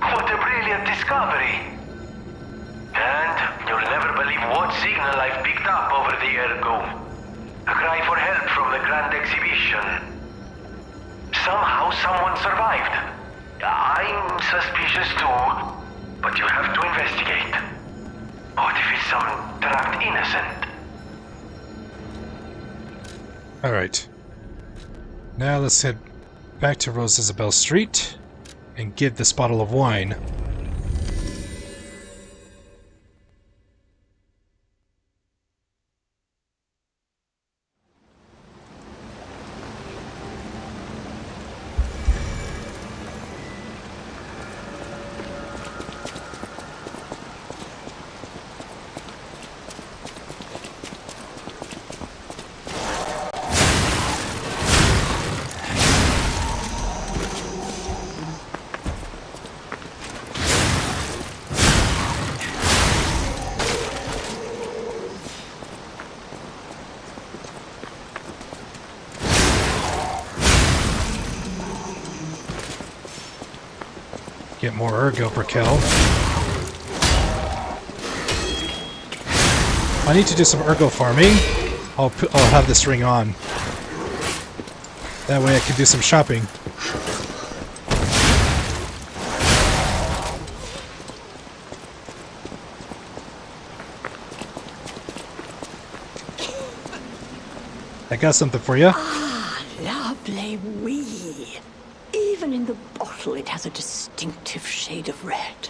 What a brilliant discovery. And you'll never believe what signal I've picked up over the ergo. A cry for help from the Grand Exhibition. Somehow someone survived. I'm suspicious too, but you have to investigate. What if it's some trapped innocent? Alright. Now let's head back to Rose Isabel Street and give this bottle of wine. Get more ergo per kill. I need to do some ergo farming. I'll have this ring on. That way I can do some shopping. I got something for you. Ah, lovely wee. Even in the bottle, it has a distinctive shade of red.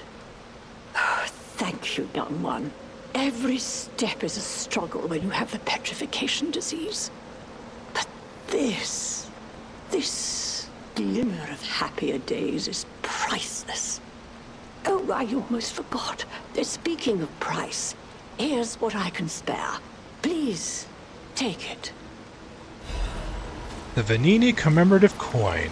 Oh, thank you, young one. Every step is a struggle when you have the petrification disease. But this glimmer of happier days is priceless. Oh, I almost forgot. Speaking of price, here's what I can spare. Please, take it. The Vanini commemorative coin.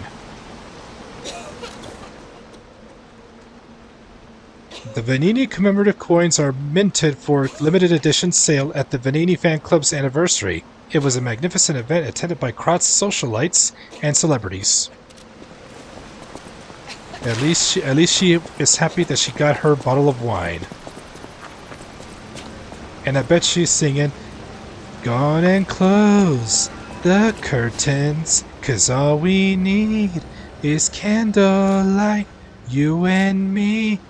The Vanini commemorative coins are minted for limited edition sale at the Vanini Fan Club's anniversary. It was a magnificent event attended by Krat's socialites and celebrities. At least she is happy that she got her bottle of wine. And I bet she's singing, "Go on and close the curtains, 'cause all we need is candlelight, you and me,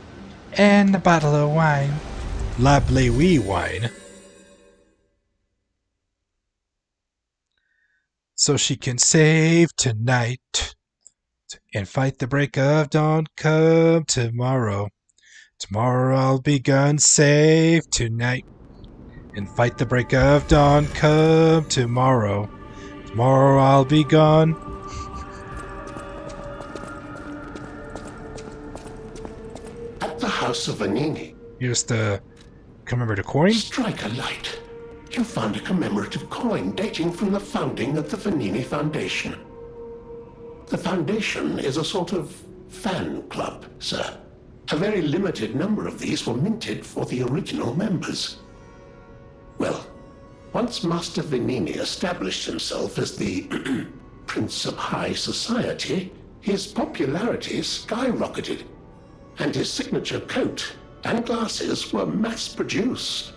and a bottle of wine." La Bleuie wine. so she can save tonight and fight the break of dawn come tomorrow. Tomorrow I'll be gun safe tonight and fight the break of dawn come tomorrow. Tomorrow I'll be gone. At the house of Vanini. Here's the commemorative coin. Strike a light. You found a commemorative coin dating from the founding of the Vanini Foundation. The Foundation is a sort of fan club, sir. A very limited number of these were minted for the original members. Well, once Master Vanini established himself as the Prince of High Society, his popularity skyrocketed, and his signature coat and glasses were mass-produced.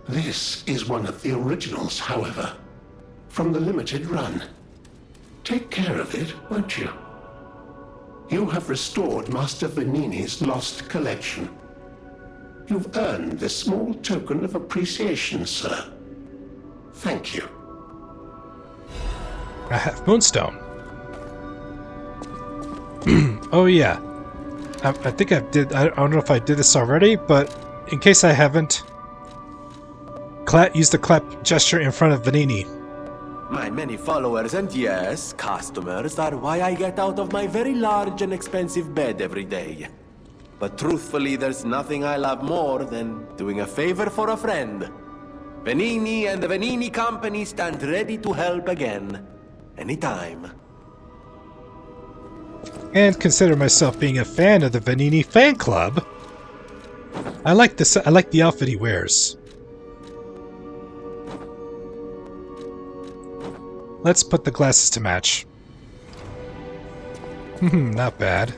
This is one of the originals, however, from the limited run. Take care of it, won't you? You have restored Master Vanini's lost collection. You've earned this small token of appreciation, sir. Thank you. I have Moonstone. Oh yeah. I think I did. I don't know if I did this already, but in case I haven't, use the clap gesture in front of Vanini. My many followers and yes, customers are why I get out of my very large and expensive bed every day. But truthfully, there's nothing I love more than doing a favor for a friend. Vanini and the Vanini Company stand ready to help again. Anytime. And consider myself being a fan of the Vanini fan club. I like this. I like the outfit he wears. Let's put the glasses to match. Not bad.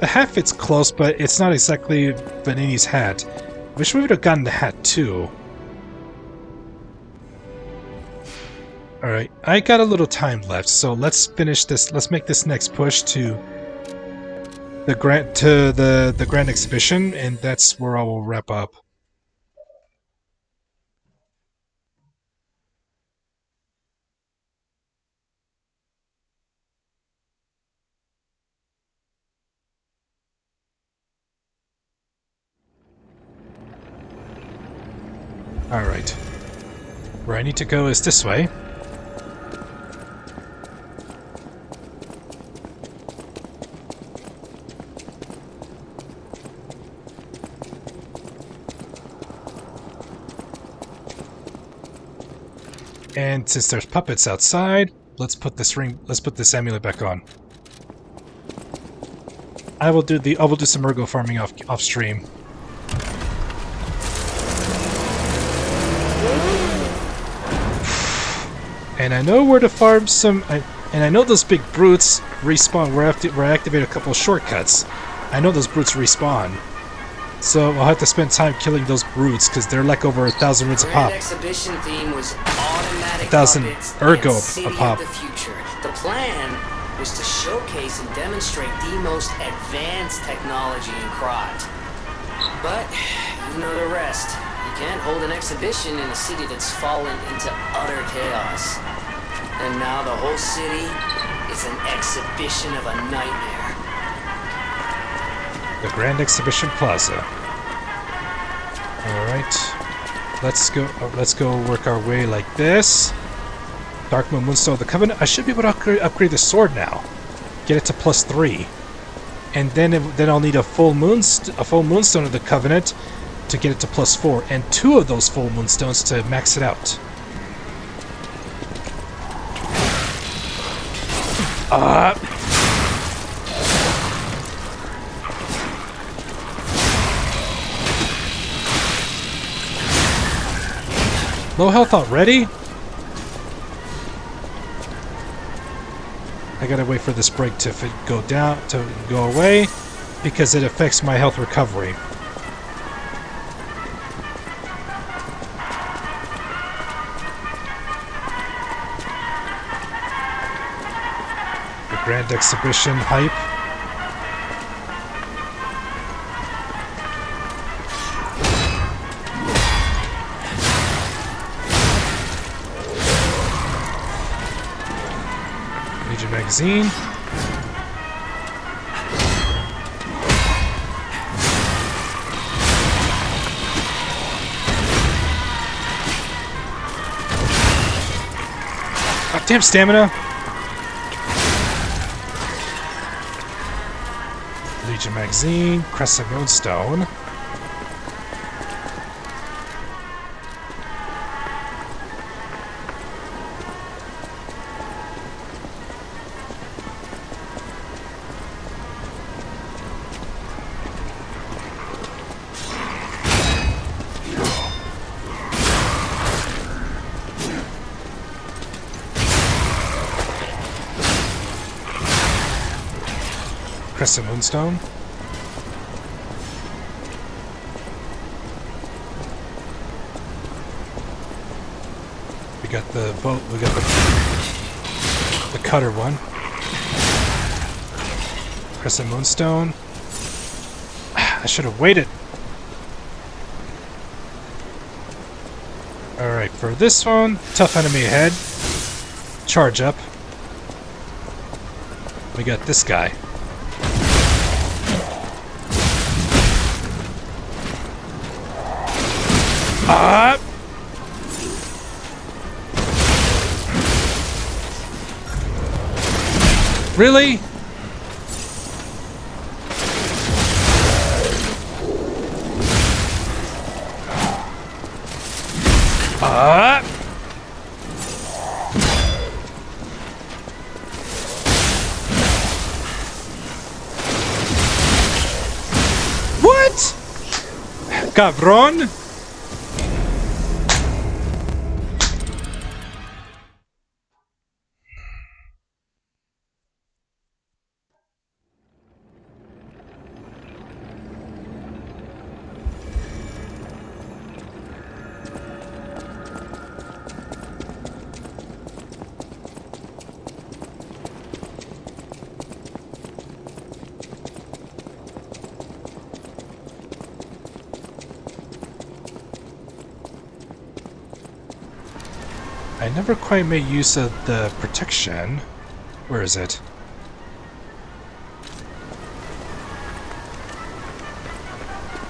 The hat fits close, but it's not exactly Vanini's hat. Wish we would have gotten the hat too. Alright, I got a little time left, so let's finish this. Let's make this next push to the Grand Exhibition, and that's where I will wrap up. Alright. Where I need to go is this way. And since there's puppets outside, let's put this amulet back on. I will do some Ergo farming off stream. And I know where to farm some, and I know those big brutes respawn where I activate a couple of shortcuts. I know those brutes respawn. So I'll have to spend time killing those brutes because they're like over 1,000 roots a pop. The exhibition theme was automatic 1,000 Ergo a pop. The future. The plan was to showcase and demonstrate the most advanced technology in Krat. But you know the rest. You can't hold an exhibition in a city that's fallen into utter chaos. And now the whole city is an exhibition of a nightmare. The Grand Exhibition Plaza. Alright. Let's go work our way like this. Dark Moon Moonstone of the Covenant. I should be able to upgrade the sword now. Get it to +3. And then I'll need a full Moonstone of the Covenant to get it to +4, and 2 of those full Moonstones to max it out. Low health already? I gotta wait for this break to go away, because it affects my health recovery. The Grand Exhibition hype. magazine. Oh, damn stamina. Legion magazine, Crescent Moonstone. Crescent Moonstone. We got the boat. We got the cutter one. Crescent Moonstone. I should have waited. All right, for this one, tough enemy ahead. Charge up. We got this guy. Really? What? Cabron? I never quite made use of the protection. Where is it?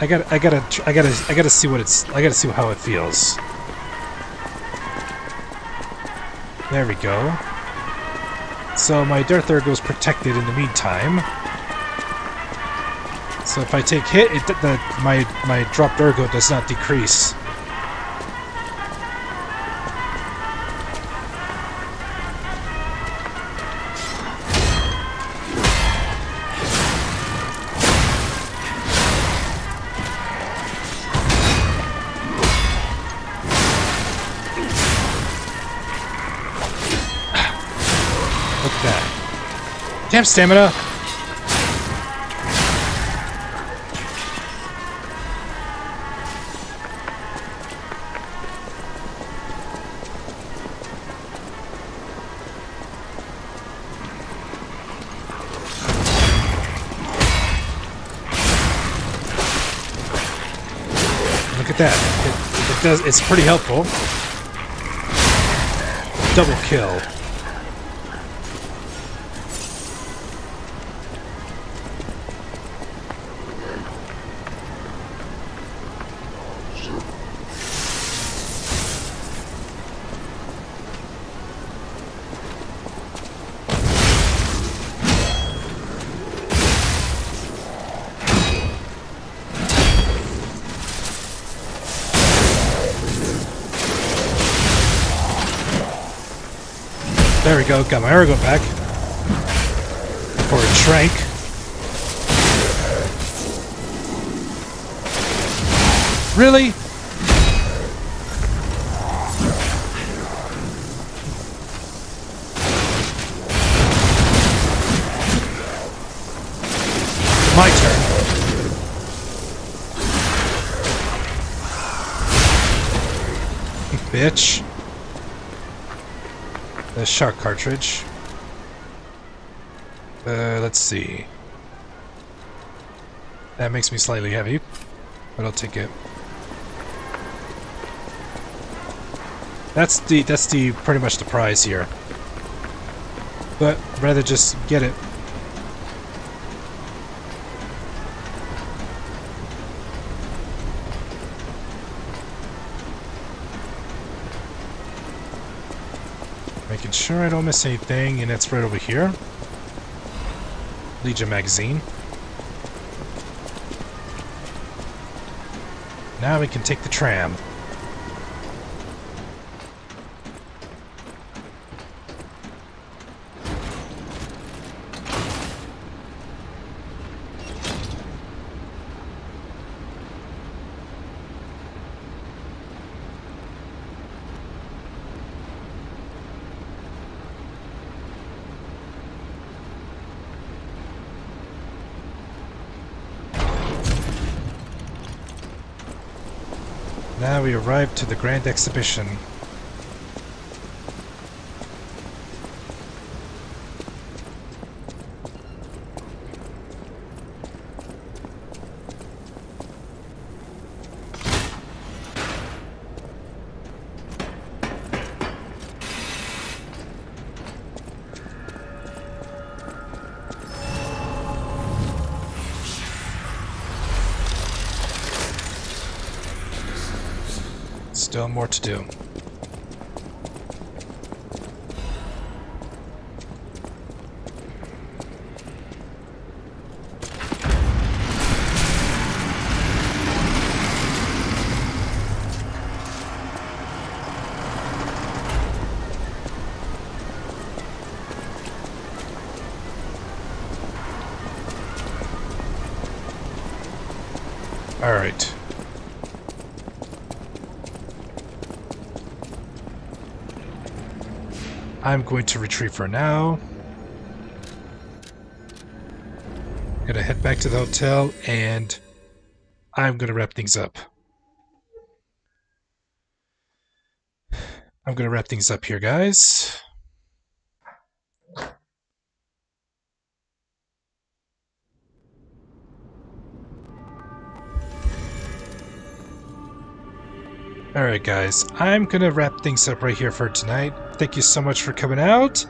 I gotta see what it's. I gotta see how it feels. There we go. So my Darth Ergo is protected in the meantime. So if I take hit, my dropped Ergo does not decrease. Damn stamina! Look at that. It does. It's pretty helpful. Double kill. There we go, got my Ergo back. Before it shrank. Really? My turn. Bitch. The shark cartridge. Let's see. That makes me slightly heavy, but I'll take it. That's the pretty much the prize here. but I'd rather just get it. Making sure I don't miss anything, and it's right over here. Legion magazine. Now we can take the tram. Now we arrive to the Grand Exhibition. Still more to do. All right. I'm going to retreat for now. Gonna head back to the hotel, and I'm gonna wrap things up. I'm gonna wrap things up here, guys. Alright guys, I'm gonna wrap things up right here for tonight. Thank you so much for coming out.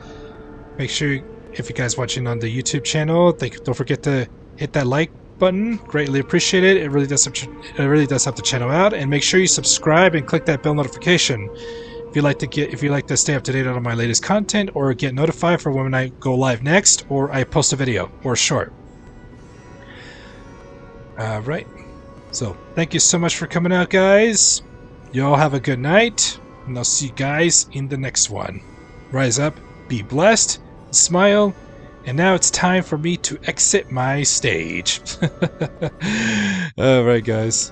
Make sure, if you guys watching on the YouTube channel, don't forget to hit that like button. Greatly appreciate it. It really does help the channel out. And make sure you subscribe and click that bell notification if you like to stay up to date on my latest content, or get notified for when I go live next, or I post a video or short. Alright. So thank you so much for coming out, guys. Y'all have a good night, and I'll see you guys in the next one. Rise up, be blessed, smile, and now it's time for me to exit my stage. Alright guys.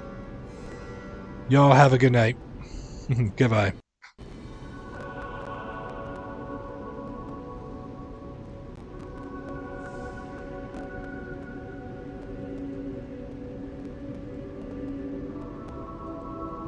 Y'all have a good night. Goodbye.